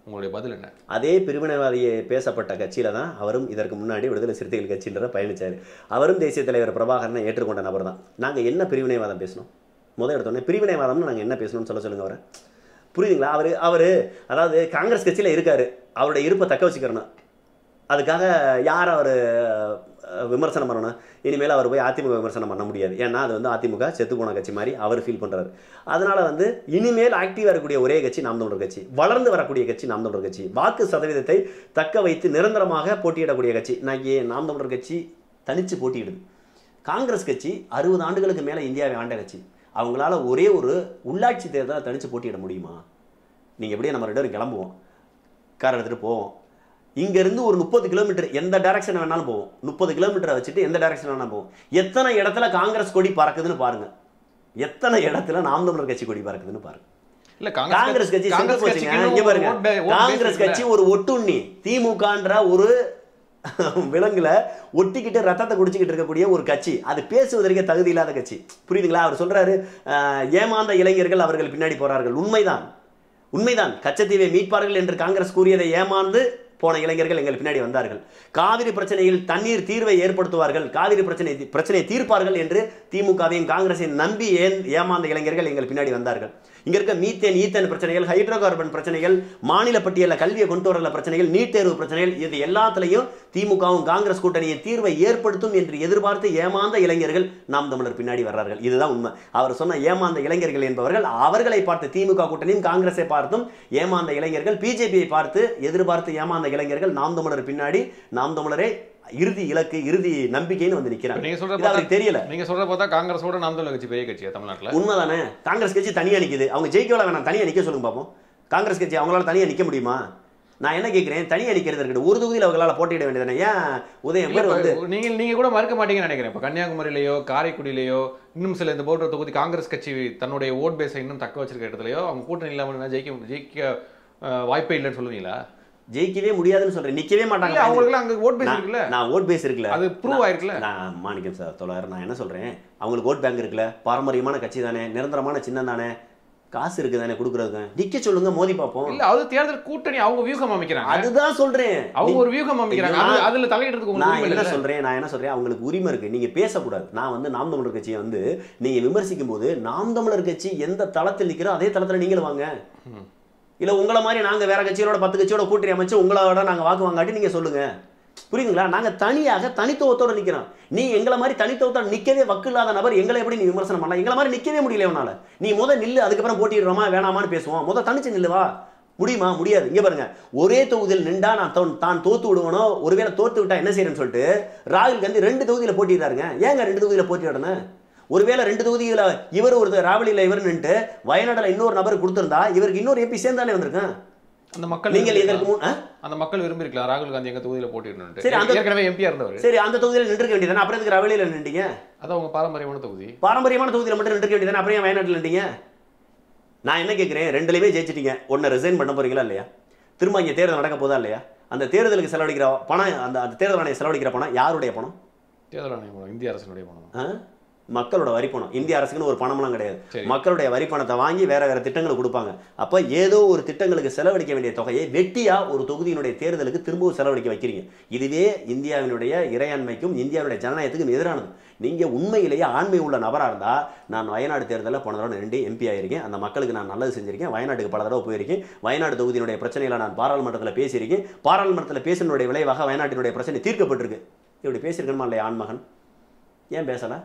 உங்களுடைய பதில் என்ன? அதே பிரிவினைவாதியை பேசப்பட்ட கட்சியில தான் அவரும் இதற்கு முன்னாடி விடுதலை சிறுத்தைகள் கட்சியில பயணிச்சார். அவரும் தேசிய தலைவர் பிரபாகரனை ஏற்றுக்கொண்ட நபர் தான். நாங்கள் என்ன பிரிவினைவாதம் பேசணும்? முதல் எடுத்தோடனே பிரிவினைவாதம்னு நாங்கள் என்ன பேசணும்னு சொல்லுங்க அவரை. புரியுதுங்களா? அவரு அதாவது காங்கிரஸ் கட்சியில் இருக்காரு, அவருடைய இருப்பை தக்க வச்சுக்கிறணும். அதுக்காக யார் அவர் விமர்சனம் பண்ணணும்? இனிமேல் அவர் போய் அதிமுக விமர்சனம் பண்ண முடியாது. ஏன்னா அது வந்து அதிமுக செத்து போன கட்சி மாதிரி அவர் ஃபீல் பண்ணுறாரு. அதனால வந்து இனிமேல் ஆக்டிவாக இருக்கக்கூடிய ஒரே கட்சி நாம் தமிழர் கட்சி, வளர்ந்து வரக்கூடிய கட்சி நாம் தமிழர் கட்சி, வாக்கு சதவீதத்தை தக்க வைத்து நிரந்தரமாக போட்டியிடக்கூடிய கட்சி. நான் நாம் தமிழர் கட்சி தனித்து போட்டியிடுது. காங்கிரஸ் கட்சி 60 ஆண்டுகளுக்கு மேலே இந்தியாவை ஆண்ட கட்சி. அவங்களால ஒரே ஒரு உள்ளாட்சி தேர்தலை தனித்து போட்டியிட முடியுமா? நீங்கள் எப்படியே நம்ம 2 பேரும் கிளம்புவோம், கார் எடுத்துகிட்டு போவோம். இங்கேருந்து ஒரு 30 கிலோமீட்டர் எந்த டைரக்ஷன் வேணாலும் போவோம். 30 கிலோமீட்டரை வச்சுட்டு எந்த டைரக்ஷன் வேணாலும் போவோம். எத்தனை இடத்துல காங்கிரஸ் கொடி பறக்குதுன்னு பாருங்க, எத்தனை இடத்துல நாம் தமிழர் கட்சி கொடி பறக்குதுன்னு பாருங்க. இல்ல காங்கிரஸ் கட்சி இங்க பாருங்க, காங்கிரஸ் கட்சி ஒரு ஒட்டுண்ணி, திமுகன்ற ஒரு விலங்குல ஒட்டிக்கிட்டு ரத்தத்தை குடிச்சுக்கிட்டு இருக்கக்கூடிய ஒரு கட்சி. அது பேசுவதற்கே தகுதி இல்லாத கட்சி. புரியுதுங்களா? அவர் சொல்றாரு ஏமாந்த இளைஞர்கள் அவர்கள் பின்னாடி போறார்கள். உண்மைதான். கச்சத்தீவை மீட்பார்கள் என்று காங்கிரஸ் கூறியதை ஏமாந்து போன இளைஞர்கள் எங்கள் பின்னாடி வந்தார்கள். காவிரி பிரச்சனையில் தண்ணீர் தீர்வை ஏற்படுத்துவார்கள், காவிரி பிரச்சனையை தீர்ப்பார்கள் என்று திமுகவையும் காங்கிரஸையும் நம்பி ஏமாந்த இளைஞர்கள் எங்கள் பின்னாடி வந்தார்கள். இங்க இருக்க மீத்தேன் ஈத்தேன் பிரச்சனைகள், ஹைட்ரோ கார்பன் பிரச்சனைகள், மாநில பட்டியலில் கல்வியை கொண்டு வரல பிரச்சனைகள், நீட் தேர்வு பிரச்சனைகள், இது எல்லாத்திலையும் திமுகவும் காங்கிரஸ் கூட்டணியை தீர்வை ஏற்படுத்தும் என்று எதிர்பார்த்து ஏமாந்த இளைஞர்கள் நாம் தமிழர் பின்னாடி வர்றார்கள். இதுதான் உண்மை. அவர் சொன்ன ஏமாந்த இளைஞர்கள் என்பவர்கள் அவர்களை பார்த்து திமுக கூட்டணியும் காங்கிரஸை பார்த்தும் ஏமாந்த இளைஞர்கள், பிஜேபியை பார்த்து எதிர்பார்த்து ஏமாந்த இளைஞர்கள் நாம் தமிழர் பின்னாடி நாம் தமிழரை இறுதி இலக்கு, இறுதி நம்பிக்கைன்னு வந்து நிக்கிறாங்க. நீங்க சொல்ற அவருக்கு தெரியல. நீங்க சொல்ற பார்த்தா காங்கிரஸோட நாம் தமிழர் கட்சி பெரிய கட்சியா தமிழ்நாட்டுல? உண்மைதானே? காங்கிரஸ் கட்சி தனியா நிக்குது. அவங்க ஜெயிக்கவள வேணாம், தனியா நிக்க சொல்லுங்க பாப்போம். காங்கிரஸ் கட்சி அவங்களால தனியா நிக்க முடியுமா? நான் என்ன கேட்கிறேன், தனியா நிக்கிறது இருக்கட்டும், ஒரு தொகுதியில் அவங்களால போட்டியிட வேண்டியதானே? ஏன் உதயம் பேர் வந்து நீங்க கூட மறுக்க மாட்டீங்கன்னு நினைக்கிறேன். இப்போ கன்னியாகுமரியிலேயோ காரைக்குடியிலேயோ இன்னும் சில இந்த போன்ற தொகுதி காங்கிரஸ் கட்சி தன்னுடைய ஓட் பேஸை இன்னும் தக்க வச்சிருக்க இடத்துலயோ அவங்க கூட்டணி இல்லாமல் ஜெயிக்க வாய்ப்பே இல்லைன்னு சொல்லுவீங்களா? ஜெயிக்கவே முடியாதுன்னு சொல்றேன். நிக்கவே மாட்டாங்க. அவங்களுக்கு அங்க ஓட் பேஸ் இருக்குல்ல. நான் ஓட் பேஸ் இருக்குல்ல, அது ப்ரூவ் ஆயிருக்குல்ல. நான் மாணிக்கம் சார் தோழர், நான் என்ன சொல்றேன், அவங்களுக்கு ஓட் பேங்க் இருக்குல்ல, பாரம்பரியமான கட்சி தானே, நிரந்தரமான சின்னம் தானே, காசு இருக்கு தானே கொடுக்குறதுக்கு. நிக்க சொல்லுங்க, மோதி பார்ப்போம். இல்ல அது தேர்தல் கூட்டணி அவங்க வியூகம் அமைக்கிறாங்க. அதுதான் சொல்றேன், அவங்க ஒரு வியூகம் அமைக்கிறாங்க. அதுல தலையிடுறதுக்கு நான் என்ன சொல்றேன், அவங்களுக்கு உரிமை இருக்கு. நீங்க பேசக்கூடாது. நான் வந்து நாம் தமிழர் கட்சியை வந்து நீங்க விமர்சிக்கும் போது நாம் தமிழர் கட்சி எந்த தளத்தில் நிக்கிறோம் அதே தளத்துல நீங்களும் வாங்க. இல்ல உங்களை மாதிரி நாங்க வேற கட்சியோட 10 கட்சியோட கூட்டணி அமைச்சு உங்களோட நாங்க வாக்கு வாங்காட்டி நீங்க சொல்லுங்க. புரியுதுங்களா? நாங்க தனியாக தனித்துவத்தோட நிக்கிறோம். நீ எங்களை மாதிரி தனித்துவத்தோட நிக்கவே வக்கு இல்லாத நபர் எங்களை எப்படி நீ விமர்சனம் பண்ணலாம்? எங்களை மாதிரி நிக்கவே முடியல உன்னால. நீ நில்லு, அதுக்கப்புறம் போட்டிடுறோமா வேணாமான்னு பேசுவோம். தனிச்சு நில்லுவா. முடியுமா? முடியாது. இங்க பாருங்க, ஒரே தொகுதியில் நின்றா நான் தான் தோத்து விடுவனோ, ஒருவேளை தோத்து விட்டா என்ன செய்யறேன்னு சொல்லிட்டு ராகுல் காந்தி 2 தொகுதியில போட்டிடுறாருங்க. ஏங்க 2 தொகுதியில போட்டிடணும்? ஒருவேளை 2 தொகுதியில இவர் ஒரு ராவலியில் இவர் நின்று வயநாடுல இன்னொரு நபர் கொடுத்திருந்தா இவருக்கு இன்னொரு எம்பி சேர்ந்தானே வந்திருக்கேன். அந்த மக்கள் நீங்கள் இதற்கு அந்த மக்கள் விரும்பி இருக்கலாம் ராகுல் காந்தி எங்க தொகுதியில போட்டிடணும். ஏற்கனவே எம்பியா இருந்தவர். சரி, அந்த தொகுதியில நின்றுக்க வேண்டியதானே, அப்புறம் எதுக்கு ராவலியில நின்றீங்க? அது அவங்க பாரம்பரியமான தொகுதி. பாரம்பரியமான தொகுதியில மட்டும் நின்றுக்க வேண்டியதானே, அப்புறம் ஏன் வயநாட்டில் நின்றீங்க? நான் என்ன கேட்கிறேன், 2லயுமே ஜெயிச்சிட்டீங்க. ஒன்னு ரிசைன் பண்ண போறீங்களா இல்லையா? திரும்ப இங்க தேர்தல் நடக்க போதா இல்லையா? அந்த தேர்தலுக்கு செலவழிக்கிற பணம், அந்த தேர்தல் ஆணையம் செலவழிக்கிற பணம் யாருடைய பணம்? தேர்தல் ஆணையம் பணம், இந்திய அரசினுடைய பணம், மக்களோட வரி பணம். இந்திய அரசுக்குன்னு ஒரு பணம்லாம் கிடையாது. மக்களுடைய வரி பணத்தை வாங்கி வேற வேற திட்டங்களை கொடுப்பாங்க. அப்ப ஏதோ ஒரு திட்டங்களுக்கு செலவழிக்க வேண்டிய தொகையை வெட்டியா ஒரு தொகுதியினுடைய தேர்தலுக்கு திரும்பவும் செலவழிக்க வைக்கிறீங்க. இதுவே இந்தியாவினுடைய இறையாண்மைக்கும் இந்தியாவுடைய ஜனநாயகத்துக்கும் எதிரானது. நீங்க உண்மையிலேயே ஆண்மை உள்ள நபரா இருந்தா, நான் வயநாடு தேர்தலில் போன தடவை 2 எம்பி ஆயிருக்கேன். அந்த மக்களுக்கு நான் நல்லது செஞ்சிருக்கேன். வயநாட்டுக்கு பல தடவை போயிருக்கேன். வயநாடு தொகுதியினுடைய பிரச்சனைகளை நான் பாராளுமன்றத்தில் பேசியிருக்கேன். பாராளுமன்றத்தில் பேசினுடைய விளைவாக வயநாட்டினுடைய பிரச்சனை தீர்க்கப்பட்டிருக்கு. இப்படி பேசியிருக்கணுமா இல்லையா ஆண்மகன்? ஏன் பேசல?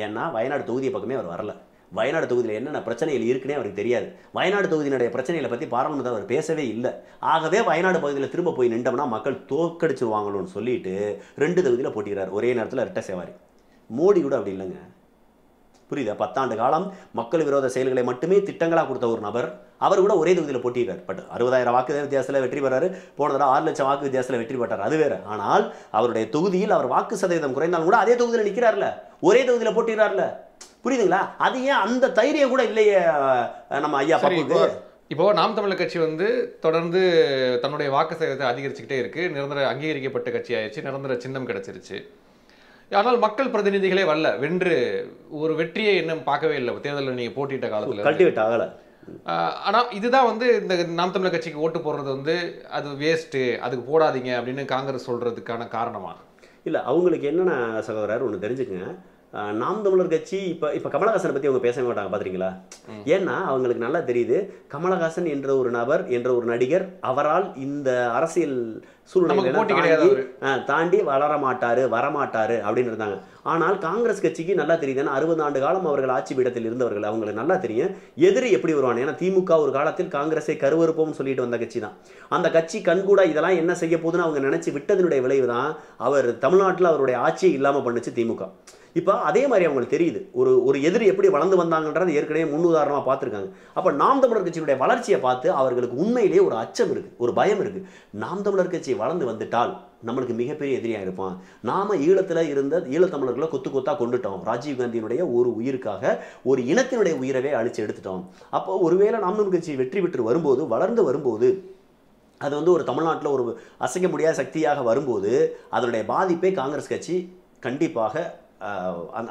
ஏன்னா வயநாடு தொகுதியை பக்கமே அவர் வரல. வயநாடு தொகுதியில் என்னென்ன பிரச்சனைகள் இருக்குன்னே அவருக்கு தெரியாது. வயநாடு தொகுதியினுடைய பிரச்சனைகளை பற்றி பாராளுமன்றத்தில் அவர் பேசவே இல்லை. ஆகவே வயநாடு பகுதியில் திரும்ப போய் நின்றோம்னா மக்கள் தோற்கடிச்சிருவாங்களோன்னு சொல்லிட்டு 2 தொகுதியில் போட்டிக்கிறார். ஒரே நேரத்தில் இரட்டை சேவாரி. மோடி கூட அப்படி இல்லைங்க. புரியுதா? 10 ஆண்டு காலம் மக்கள் விரோத செயல்களை மட்டுமே திட்டங்களாக கொடுத்த ஒரு நபர் அவர் கூட ஒரே தொகுதியில் போட்டியிட்டார். பட் 60,000 வாக்கு வித்தியாசத்தில் வெற்றி பெறாரு. போன தடவை 6 லட்சம் வாக்கு வித்தியாசத்தில் வெற்றி பெற்றார். அது வேற. ஆனால் அவருடைய தொகுதியில் அவர் வாக்கு சதவீதம் குறைந்தாலும் கூட அதே தொகுதியில் நிற்கிறார்ல, ஒரே தொகுதியில் போட்டியிடார்ல. புரியுதுங்களா? அது ஏன் அந்த தைரியம் கூட இல்லையே நம்ம ஐயா பாப்புக்கு? இப்போ நாம் தமிழர் கட்சி வந்து தொடர்ந்து தன்னுடைய வாக்கு சதவீதத்தை அதிகரிச்சுக்கிட்டே இருக்கு. நிரந்தர அங்கீகரிக்கப்பட்ட கட்சி ஆயிடுச்சு. நிரந்தர சின்னம் கிடைச்சிருச்சு. ஆனால் மக்கள் பிரதிநிதிகளே வரல. வென்று ஒரு வெற்றியை இன்னும் பார்க்கவே இல்லை தேர்தலில் நீங்க போட்டியிட்ட காலத்துல. கல்டிவேட் ஆகல. ஆனா இதுதான் வந்து இந்த நாம் தமிழர் கட்சிக்கு ஓட்டு போடுறது வந்து அது வேஸ்ட், அதுக்கு போடாதீங்க அப்படின்னு காங்கிரஸ் சொல்றதுக்கான காரணமா? இல்ல, அவங்களுக்கு என்னென்ன சகோதரர் ஒன்று தெரிஞ்சுக்கங்க. நாம் தமிழர் கட்சி இப்ப கமலஹாசனை பத்தி அவங்க பேச மாட்டாங்க பாத்தீங்களா? ஏன்னா அவங்களுக்கு நல்லா தெரியுது, கமலஹாசன் என்ற ஒரு நபர், என்ற ஒரு நடிகர், அவரால் இந்த அரசியல் சூழ்நிலை தாண்டி வரமாட்டாரு அப்படின்னு இருந்தாங்க. ஆனால் காங்கிரஸ் கட்சிக்கு நல்லா தெரியுது. 60 ஆண்டு காலம் அவர்கள் ஆட்சி பீடத்தில் இருந்தவர்கள். அவங்களுக்கு நல்லா தெரியும் எதிரி எப்படி வருவாங்க. ஏன்னா திமுக ஒரு காலத்தில் காங்கிரஸை கருவறுப்போம்னு சொல்லிட்டு வந்த கட்சி தான். அந்த கட்சி கண்கூடா இதெல்லாம் என்ன செய்ய போகுதுன்னு அவங்க நினைச்சு விட்டதனுடைய விளைவு தான் அவர் தமிழ்நாட்டில் அவருடைய ஆட்சியை இல்லாம பண்ணுச்சு திமுக. இப்போ அதே மாதிரி அவங்களுக்கு தெரியுது ஒரு எதிரி எப்படி வளர்ந்து வந்தாங்கன்றது ஏற்கனவே முன்னுதாரணமாக பார்த்துருக்காங்க. அப்போ நாம் தமிழர் கட்சியினுடைய வளர்ச்சியை பார்த்து அவர்களுக்கு உண்மையிலேயே ஒரு அச்சம் இருக்குது, ஒரு பயம் இருக்குது. நாம் தமிழர் கட்சி வளர்ந்து வந்துட்டால் நம்மளுக்கு மிகப்பெரிய எதிரியாக இருப்பான். நாம ஈழத்தில் இருந்த ஈழத்தமிழர்களை கொத்தா கொண்டுட்டோம். ராஜீவ்காந்தியினுடைய ஒரு உயிருக்காக ஒரு இனத்தினுடைய உயிரவே அழிச்சு எடுத்துட்டோம். அப்போ ஒருவேளை நாம் தமிழர் கட்சி வெற்றி பெற்று வரும்போது, வளர்ந்து வரும்போது, அது வந்து ஒரு தமிழ்நாட்டில் ஒரு அசைக்க முடியாத சக்தியாக வரும்போது அதனுடைய பாதிப்பை காங்கிரஸ் கட்சி கண்டிப்பாக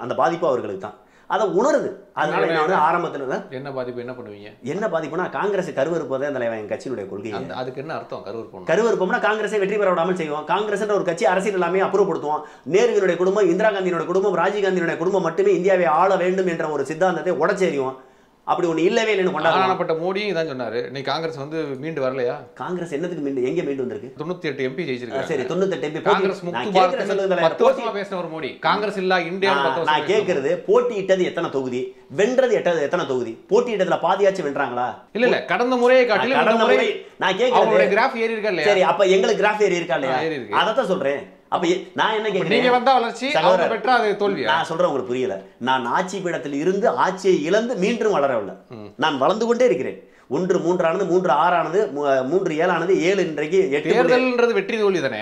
அந்த பாதிப்பு அவர்களுக்கு தான். அதை உணருது. அதனால என்ன ஆரம்பத்துல என்ன பாதிப்பு என்ன பண்ணுவீங்க? என்ன பாதிப்புனா காங்கிரஸ் கருவறுப்பதே அந்த கட்சியினுடைய கொள்கை. அதுக்கு என்ன அர்த்தம்? கருவறுப்போம்னா காங்கிரஸை வெற்றி பெற விடாமல் செய்வோம். காங்கிரஸ் ஒரு கட்சி அரசியல் எல்லாமே அப்புறப்படுத்துவோம். நேருவினுடைய குடும்பம், இந்திரா காந்தியினுடைய குடும்பம், ராஜீவ் காந்தியினுடைய குடும்பம் மட்டுமே இந்தியாவை ஆள வேண்டும் என்ற ஒரு சித்தாந்தத்தை உடச்சேரியும். அப்படி ஒண்ணு இல்லவே இல்லைன்னு கொண்டாடப்பட்ட மோடியும் இதான் சொன்னாரு. நீ காங்கிரஸ் வந்து மீண்டு வரலையா? காங்கிரஸ் என்னத்துக்கு மீண்டு, எங்க மீண்டு வந்திருக்கு? 98 எம்பி ஜெயிச்சிருக்காங்க. சரி, 98 எம்பி காங்கிரஸ் முக்து பாரத் 10 வருஷமா பேசின ஒரு மோடி. காங்கிரஸ் இல்ல இந்தியா 10 வருஷம். நான் கேக்குறது, போட்டியிட்டது எத்தனை தொகுதி, வென்றது எத்தனை தொகுதி, போட்டியிட்டதுல பாதியாச்சு வென்றாங்களா? இல்ல கடந்த முறையை காட்டிலும் இந்த முறை நான் கேக்குறது கிராஃப் ஏறி இருக்கா இல்லையா? சரி, அப்ப எங்களுக்கு கிராஃப் ஏறி இருக்கா இல்லையா? அதத்தான் சொல்றேன். அப்ப நான் என்ன கேக்குறேன், நீங்க வந்தா வளர்ச்சி, அவங்க பெற்றா அது தோல்வி. நான் சொல்றேன் உங்களுக்கு புரியல. நான் ஆட்சி பீடத்தில் இருந்து ஆட்சியை இழந்து மீண்டும் வளரவில்லை, நான் வளர்ந்து கொண்டே இருக்கிறேன். 1 3 ஆனது, 3 6 ஆனது, 3 7 ஆனது, 7 இன்றைக்கு 8. தேர்தல்ன்றது வெற்றி தோல்வி தானே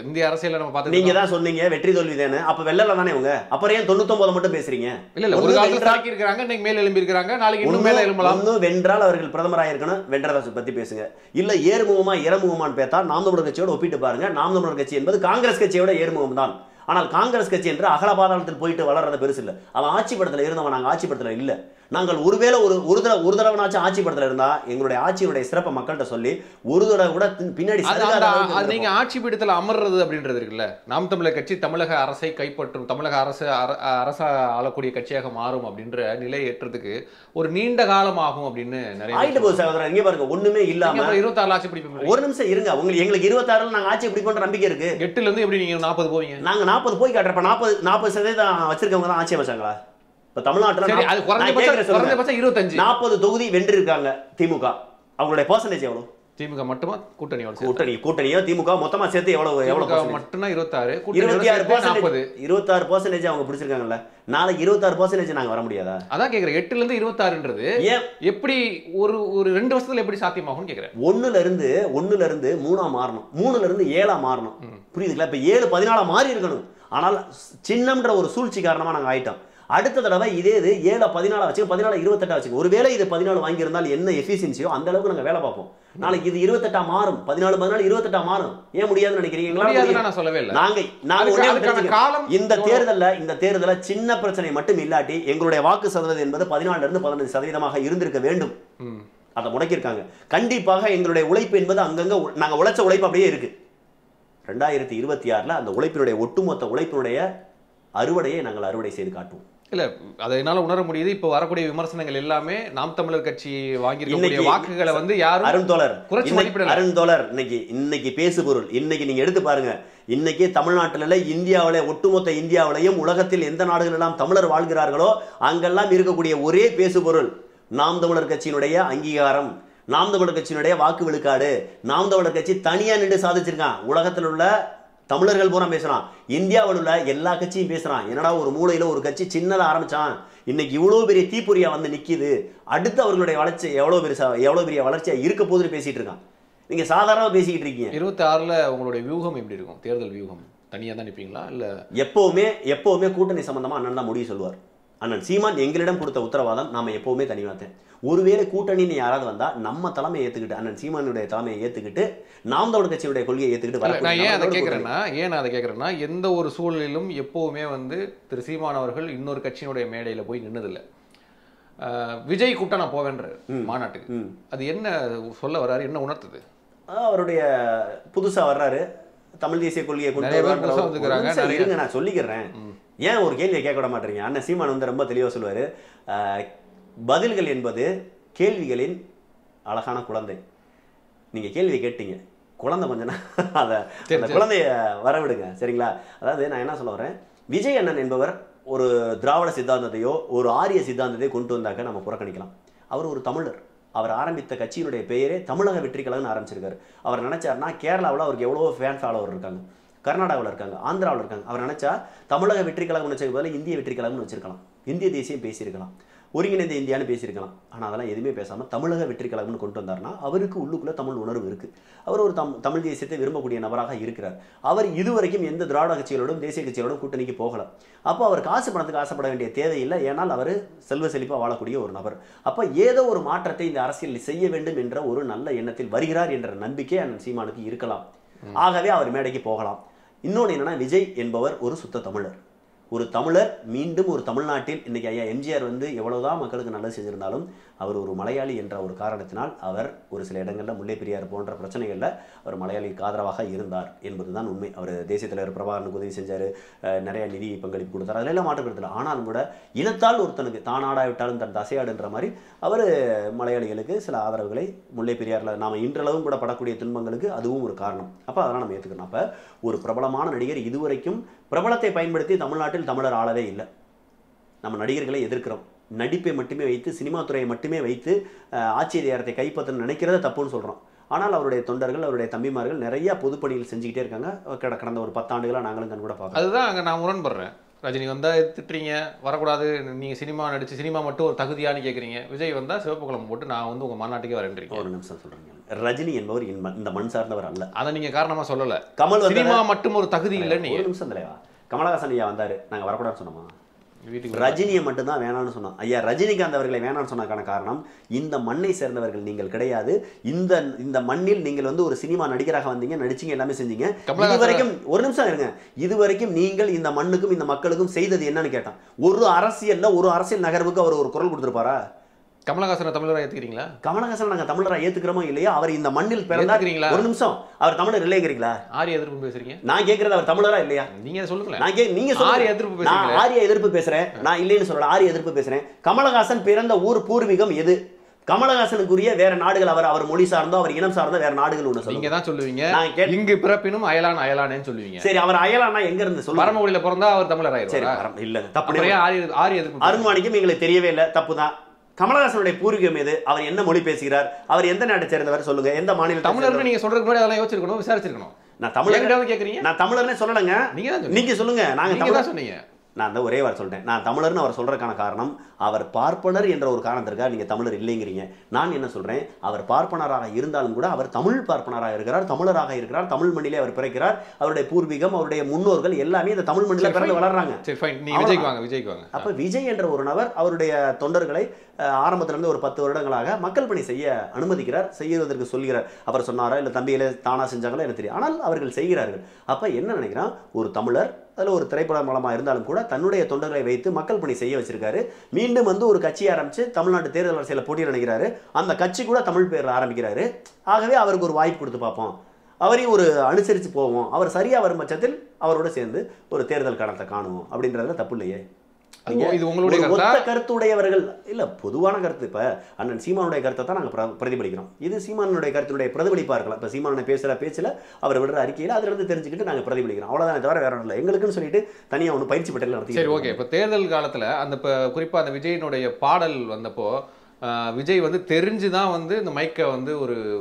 இந்திய அரசியல்ல நம்ம பார்த்து. நீங்க தான் சொன்னீங்க வெற்றி தோல்வி தானே, அப்ப வெள்ளல தானே உங்க, அப்புறம் ஏன் 99 மட்டும் பேசுறீங்க? இல்ல ஒரு காலத்துல தாக்கி இருக்காங்க, இன்னைக்கு மேல எழும்பி இருக்காங்க, நாளைக்கு இன்னும் மேல எழும்பலாம். ஒன்னு வென்றால் அவர்கள் பிரதமராக இருக்கணும், வென்றதை பத்தி பேசுங்க. இல்ல ஏறுமுகமா இறமுகமான்னு பேத்தா நாம் தமிழர் கட்சியோட ஒப்பிட்டு பாருங்க. நாம் தமிழர் கட்சி என்பது காங்கிரஸ் கட்சியோட ஏறுமுகம் தான். ஆனால் காங்கிரஸ் கட்சி என்று அகல பாதாளத்தில் போயிட்டு வளர்றது பெருசு இல்லை. அவன் ஆட்சி படத்தில் இருந்தவன், நாங்கள் ஆட்சி படத்தில் இல்லை. நாங்கள் ஒருவேளை ஒரு தடவைனாச்சும் ஆட்சி படத்தில் இருந்தா எங்களுடைய ஆட்சியுடைய சிறப்பை மக்கள்கிட்ட சொல்லி ஒரு தடவை கூட பின்னாடி நீங்க ஆட்சி பீடத்தில் அமர்றது அப்படின்றது இருக்குல்ல. நாம் தமிழர் கட்சி தமிழக அரசை கைப்பற்றும், தமிழக அரச ஆளக்கூடிய கட்சியாக மாறும் அப்படின்ற நிலை ஏற்றதுக்கு ஒரு நீண்ட காலம் ஆகும் அப்படின்னு நிறைய ஆயிட்டு போகுது சகோதரர். இங்க பாருங்க, ஒண்ணுமே இல்லாம 26 ஆட்சி பிடிப்போம். ஒரு நிமிஷம் இருங்க, உங்களுக்கு எங்களுக்கு 26 நாங்க ஆட்சி பிடிப்போன்ற நம்பிக்கை இருக்கு. 8ல இருந்து எப்படி நீங்க 40 போவீங்க? நாங்க 40 போய் காட்டுறப்ப 40% வச்சிருக்கவங்க தான் ஆட்சி அமைச்சாங்களா? இப்ப தமிழ்நாட்டுல 40 தொகுதி வென்று இருக்காங்க திமுக. அவங்களுடைய பெர்சன்டேஜ் எவ்வளவு? திமுக மட்டுமா கூட்டணியோ திமுக மொத்தமா சேர்த்து எவ்வளவு மட்டும்னா 26 26% அவங்க பிடிச்சிருக்காங்கல்ல. நாளைக்கு 26% நாங்க வர முடியாதா? அதான் கேக்குறேன். 8ல இருந்து 26ன்றது எப்படி ஒரு 2 வருஷத்துல எப்படி சாத்தியமாகும்னு கேக்குறேன். 1ல இருந்து 3ஆ மாறணும், 3ல இருந்து 7ஆ மாறணும். புரியுதுங்களா? இப்ப 7 14ஆ மாறி இருக்கணும். ஆனால் சின்னம்ன்ற ஒரு சூழ்ச்சி காரணமா நாங்க ஆயிட்டோம். அடுத்த தடவை இதே 7 14 வச்சு 14 28 வச்சு ஒருவேளை இது 14 வாங்கி இருந்தால் என்ன எஃபிஷியன்சியோ அந்த அளவுக்கு நாங்க வேலை பார்ப்போம். நாளைக்கு இது 28 மாறும், 14 28 மாறும். ஏன் முடியாதுன்னு நினைக்கிறீங்க? நான் சொல்லவே இல்லை. இந்த தேர்தல்ல சின்ன பிரச்சனை மட்டும் இல்லாட்டி எங்களுடைய வாக்கு சதவீதம் என்பது 14 இருந்து 15% இருந்திருக்க வேண்டும். அதை முடக்கியிருக்காங்க. கண்டிப்பாக எங்களுடைய உழைப்பு என்பது அங்கங்க நாங்க உழைச்ச உழைப்பு அப்படியே இருக்கு. 2026ல அந்த உழைப்பினுடைய ஒட்டுமொத்த உழைப்பினுடைய அறுவடையை நாங்கள் அறுவடை செய்து காட்டுவோம். இல்ல அதை என்னால உணர முடியுது. இப்ப வரக்கூடிய விமர்சனங்கள் எல்லாமே நாம் தமிழர் கட்சி வாங்கியிருக்கக்கூடிய வாக்குகளை வந்து யாரும் அருண் தோழர் இன்னைக்கு பேசு பொருள் இன்னைக்கு நீங்க எடுத்து பாருங்க. இன்னைக்கு தமிழ்நாட்டில இந்தியாவில ஒட்டுமொத்த இந்தியாவிலையும் உலகத்தில் எந்த நாடுகள் எல்லாம் தமிழர் வாழ்கிறார்களோ அங்கெல்லாம் இருக்கக்கூடிய ஒரே பேசு பொருள் நாம் தமிழர் கட்சியினுடைய அங்கீகாரம், நாம் தமிழர் கட்சியினுடைய வாக்கு விழுக்காடு. நாம் தமிழர் கட்சி தனியா நின்று சாதிச்சிருக்கான். உலகத்தில் உள்ள தமிழர்கள் பூரா பேசுறான், இந்தியாவில் உள்ள எல்லா கட்சியும் பேசுறான். என்னடா ஒரு மூலையில ஒரு கட்சி சின்னதா ஆரம்பிச்சான், இன்னைக்கு இவ்வளவு பெரிய தீப்பொறியா வந்து நிக்குது, அடுத்து அவர்களுடைய வளர்ச்சி எவ்வளவு பெரிய வளர்ச்சியா இருக்க போதுன்னு பேசிட்டு இருக்கான். நீங்க சாதாரணமா பேசிக்கிட்டு இருக்கீங்க. 26ல உங்களுடைய வியூகம் எப்படி இருக்கும்? தேர்தல் வியூகம் தனியா தான் நிப்பீங்களா? இல்ல எப்பவுமே கூட்டணி சம்பந்தமா அண்ணன் தான் முடிவு சொல்லுவார். அண்ணன் சீமான் எங்களிடம் கொடுத்த உத்தரவாதம் நாம எப்பவுமே தனிவாத்தேன். ஒருவேளை கூட்டணின்னு யாராவது வந்தா நம்ம தலைமையை ஏத்துக்கிட்டு, அண்ணன் சீமானுடைய தலைமையை ஏத்துக்கிட்டு, நாம் தமிழர் கட்சியுடைய கொள்கையை ஏத்துக்கிட்டு நான் ஏன் அதை கேட்கிறேன்னா எந்த ஒரு சூழலிலும் எப்பவுமே வந்து திரு சீமான் அவர்கள் இன்னொரு கட்சியினுடைய மேடையில போய் நின்னதில்லை. விஜய் கூட்டம் நான் போவேன்ற மாநாட்டுக்கு அது என்ன சொல்ல வர்றாரு, என்ன உணர்த்துது? அவருடைய புதுசா வர்றாரு, தமிழ் தேசிய கொள்கையை கொண்டு நான் சொல்லிக்கிறேன். ஏன் ஒரு கேள்வியை கேட்க விட மாட்டீங்க? அண்ணன் சீமான் வந்து ரொம்ப தெளிவா சொல்லுவாரு, பதில்கள் என்பது கேள்விகளின் அழகான குழந்தை. நீங்க கேள்வியை கேட்டீங்க, குழந்தை கொஞ்சம் அந்த குழந்தைய வரவிடுங்க, சரிங்களா? அதாவது நான் என்ன சொல்ல வரேன், விஜய் அண்ணன் என்பவர் ஒரு திராவிட சித்தாந்தத்தையோ ஒரு ஆரிய சித்தாந்தத்தையோ கொண்டு வந்தாக்க நம்ம புறக்கணிக்கலாம். அவர் ஒரு தமிழர். அவர் ஆரம்பித்த கட்சியினுடைய பெயரே தமிழக வெற்றி கழகம்னு ஆரம்பிச்சிருக்காரு. அவர் நினைச்சாருன்னா கேரளாவில் அவருக்கு எவ்வளவோ ஃபேன் ஃபாலோவர் இருக்காங்க, கர்நாடகாவில் இருக்காங்க, ஆந்திராவில் இருக்காங்க. அவர் நினைச்சா தமிழக வெற்றி கழகம் வச்சதுக்கு பதிலாக இந்திய வெற்றி கழகம்னு வச்சிருக்கலாம், இந்திய தேசியம் பேசியிருக்கலாம், ஒருங்கிணைந்த இந்தியான்னு பேசியிருக்கலாம். ஆனால் அதெல்லாம் எதுவுமே பேசாமல் தமிழக வெற்றி கழகம்னு கொண்டு வந்தார்னா அவருக்கு உள்ளுக்குள்ள தமிழ் உணர்வு இருக்கு. அவர் ஒரு தமிழ் தேசியத்தை விரும்பக்கூடிய நபராக இருக்கிறார். அவர் இதுவரைக்கும் எந்த திராவிட கட்சிகளோடும் தேசிய கட்சிகளோடும் கூட்டணிக்கு போகல. அப்போ அவர் காசு பணத்துக்கு ஆசைப்பட வேண்டிய தேவையில்லை. ஏனால் அவர் செல்வ செழிப்பாக வாழக்கூடிய ஒரு நபர். அப்போ ஏதோ ஒரு மாற்றத்தை இந்த அரசியல் செய்ய வேண்டும் என்ற ஒரு நல்ல எண்ணத்தில் வருகிறார் என்ற நம்பிக்கை அண்ணன் சீமானுக்கு இருக்கலாம். ஆகவே அவர் மேடைக்கு போகலாம். இன்னொன்று என்னன்னா, விஜய் என்பவர் ஒரு சுத்த தமிழர். ஒரு தமிழர் மீண்டும் ஒரு தமிழ்நாட்டில் இன்னைக்கு ஐயா எம்ஜிஆர் வந்து எவ்வளவுதான் மக்களுக்கு நல்லது செஞ்சிருந்தாலும் அவர் ஒரு மலையாளி என்ற ஒரு காரணத்தினால் அவர் ஒரு சில இடங்களில் முல்லை பெரியார் போன்ற பிரச்சனைகளில் அவர் மலையாளிக்கு ஆதரவாக இருந்தார் என்பதுதான் உண்மை. அவர் தேசிய தலைவர் பிரபாகரனுக்கு உதவி செஞ்சார், நிறைய நிதி பங்களிப்பு கொடுத்தார், அதெல்லாம் மாற்றப்படுத்தல. ஆனாலும் கூட இனத்தால் ஒருத்தனுக்கு தான் ஆடாவிட்டாலும் தன் தசையாடுன்ற மாதிரி அவர் மலையாளிகளுக்கு சில ஆதரவுகளை முல்லை பெரியாரில் நாம் இன்றளவும் கூட படக்கூடிய துன்பங்களுக்கு அதுவும் ஒரு காரணம். அப்போ அதெல்லாம் நம்ம ஏற்றுக்கணும். அப்போ ஒரு பிரபலமான நடிகர் இதுவரைக்கும் பிரபலத்தை பயன்படுத்தி தமிழ்நாட்டில் தமிழர் ஆளவே இல்லை. நம்ம நடிகர்களை எதிர்க்கிறோம். நடிப்பை மட்டுமே வைத்து, சினிமா துறையை மட்டுமே வைத்து ஆட்சி அதிகாரத்தை கைப்பற்றணும்னு நினைக்கிறத தப்புன்னு சொல்கிறோம். ஆனால் அவருடைய தொண்டர்கள் அவருடைய தம்பிமார்கள் நிறைய பொதுப்பணியில் செஞ்சுக்கிட்டே இருக்காங்க. கடந்த ஒரு 10 ஆண்டுகளாக நாங்களும் கண் கூட பார்க்கணும். அதுதான் அங்கே நான் முரண்படுறேன். ரஜினி வந்தா திட்டுறீங்க, வரக்கூடாது, நீங்க சினிமா நடிச்சு சினிமா மட்டும் ஒரு தகுதியானு கேட்குறீங்க. விஜய் வந்தா சிவப்பு குளம் போட்டு நான் வந்து உங்க மாநாட்டுக்கே வரேன்றீங்க. ஒரு நிமிஷம் சொல்றேங்க, ரஜினி என்பவர் இந்த மண் சார்ந்தவர் அல்ல. அதை நீங்க காரணமா சொல்லல. கமல் சினிமா மட்டும் ஒரு தகுதி இல்லைன்னு. ஒரு நிமிஷம் தலைவா, கமலஹாசன் ஐயா வந்தாரு, நாங்க வரக்கூடாதுன்னு சொன்னோமா? வீட்டுக்கு ரஜினியை மட்டும்தான் வேணாம்னு சொன்னோம். ஐயா ரஜினிகாந்த் அவர்களை வேணாம்னு சொன்னதுக்கான காரணம், இந்த மண்ணை சேர்ந்தவர்கள் நீங்கள் கிடையாது, இந்த மண்ணில் நீங்கள் வந்து ஒரு சினிமா நடிகராக வந்தீங்க, நடிச்சீங்க, எல்லாமே செஞ்சீங்க. இதுவரைக்கும் ஒரு நிமிஷம் இருங்க, இதுவரைக்கும் நீங்கள் இந்த மண்ணுக்கும் இந்த மக்களுக்கும் செய்தது என்னன்னு கேட்டான். ஒரு அரசியல் நகர்வுக்கு அவர் ஒரு குரல் கொடுத்திருப்பாரா? கமலஹாசனை தமிழரா ஏத்துக்கிறீங்களா? கமலஹாசன் நாங்க தமிழரா ஏத்துக்கிறோமோ இல்லையா, அவர் இந்த மண்ணில் பிறந்தாருங்களா? ஒரு நிமிஷம், அவர் தமிழர் இல்லைங்கிறீங்களா? ஆரிய எதிர்ப்பு பேசுறீங்க. நான் கேட்கறது அவர் தமிழரா இல்லையா? நீங்க சொல்லுங்களேன். நீங்க ஆரிய எதிர்ப்பு பேசுறீங்க. நான் ஆரிய எதிர்ப்பு பேசுறேன், நான் இல்லைன்னு சொல்லல, ஆரிய எதிர்ப்பு பேசுறேன். கமலஹாசன் பிறந்த ஊர் பூர்வீகம் எது? கமலஹாசனுக்குரிய வேற நாடுகள், அவர் மொழி சார்ந்தோ அவர் இனம் சார்ந்தோ வேற நாடுகள் ஒண்ணு சொல்லுங்க. நீங்க தான் சொல்லுவீங்க. இங்கு பிறப்பினும் அயலானேன்னு சொல்லுவீங்க. சரி, அவர் அயலானா எங்க இருந்து சொல்லுங்க? பரமக்குடியில பிறந்தா அவர் தமிழர் ஆயிடுவாரா? இல்ல, தப்பு. ஆரிய எதிர்ப்பு அருண்மாணிக்கம் எங்களுக்கு தெரியவே இல்லை, தப்புதான். கமலஹாசனுடைய பூர்வீகம் எது? அவர் என்ன மொழி பேசுகிறார்? அவர் எந்த நாட்டை சேர்ந்தவர் சொல்லுங்க, எந்த மாநிலம்? தமிழர்னு நீங்க சொல்றதுக்கு முன்னாடி அதெல்லாம் யோசிச்சிருக்கணும், விசாரிச்சிருக்கணும். நான் தமிழர் கேக்குறீங்க, நான் தமிழர்னே சொல்லலங்க. நீங்க சொல்லுங்க. நாங்க தமிழர் சொன்னீங்க. நான் அந்த ஒரே வார்த்தை சொல்லிட்டேன். நான் தமிழர்னு அவர் சொல்றதுக்கான காரணம், அவர் பார்ப்பனர் என்ற ஒரு காரணத்திற்காக நீங்க தமிழர் இல்லைங்கிறீங்க. நான் என்ன சொல்றேன், அவர் பார்ப்பனராக இருந்தாலும் கூட அவர் தமிழ் பார்ப்பனராக இருக்கிறார், தமிழராக இருக்கிறார், தமிழ் மண்ணிலே அவர் பிறக்கிறார். அவருடைய பூர்வீகம், அவருடைய முன்னோர்கள் எல்லாமே இந்த தமிழ் மண்ணில பிறந்து வளர்றாங்க. அப்ப விஜய் என்ற ஒரு நபர் அவருடைய தொண்டர்களை ஆரம்பத்திலிருந்து ஒரு 10 வருடங்களாக மக்கள் பணி செய்ய அனுமதிக்கிறார், செய்வதற்கு சொல்கிறார். அவர் சொன்னாரா இல்ல தம்பியில தானா செஞ்சாங்களோ எனக்கு தெரியும், ஆனால் அவர்கள் செய்கிறார்கள். அப்ப என்ன நினைக்கிறான், ஒரு தமிழர் அதில் ஒரு திரைப்படம் மூலமாக இருந்தாலும் கூட தன்னுடைய தொண்டர்களை வைத்து மக்கள் பணி செய்ய வச்சிருக்காரு. மீண்டும் வந்து ஒரு கட்சி ஆரம்பிச்சு தமிழ்நாட்டு தேர்தல் அரசியலில் போட்டியில் நினைக்கிறாரு. அந்த கட்சி கூட தமிழ் பேரில் ஆரம்பிக்கிறாரு. ஆகவே அவருக்கு ஒரு வாய்ப்பு கொடுத்து பார்ப்போம், அவரையும் ஒரு அனுசரித்து போவோம், அவர் சரியாக வரும் பட்சத்தில் அவரோட சேர்ந்து ஒரு தேர்தல் காலத்தை காணுவோம் அப்படின்றதுல தப்பு இல்லையே. இது உங்களுடைய கருத்துடையவர்கள் இல்ல, பொதுவான கருத்து. இப்ப அண்ணன் சீமானுடைய கருத்தை தான் நாங்க பிரதிபலிக்கிறோம். இது சீமானுடைய கருத்தினுடைய பிரதிபலிப்பா இருக்கலாம். இப்ப சீமானுடைய பேச்சுல அவர் விடுற அறிக்கையில அதுல இருந்து தெரிஞ்சுக்கிட்டு நாங்க பிரதிபலிக்கிறோம், அவ்வளவுதான், தவிர வேற ஒன்றும் இல்லை. எங்களுக்குன்னு சொல்லிட்டு தனியா ஒன்று பயிற்சி பட்டியல் நடத்தி. சரி, ஓகே. இப்ப தேர்தல் காலத்துல அந்த குறிப்பா அந்த விஜயனுடைய பாடல் வந்தப்போ விஜய் வந்து தெரிஞ்சுதான் வந்து இந்த மைக்கை வந்து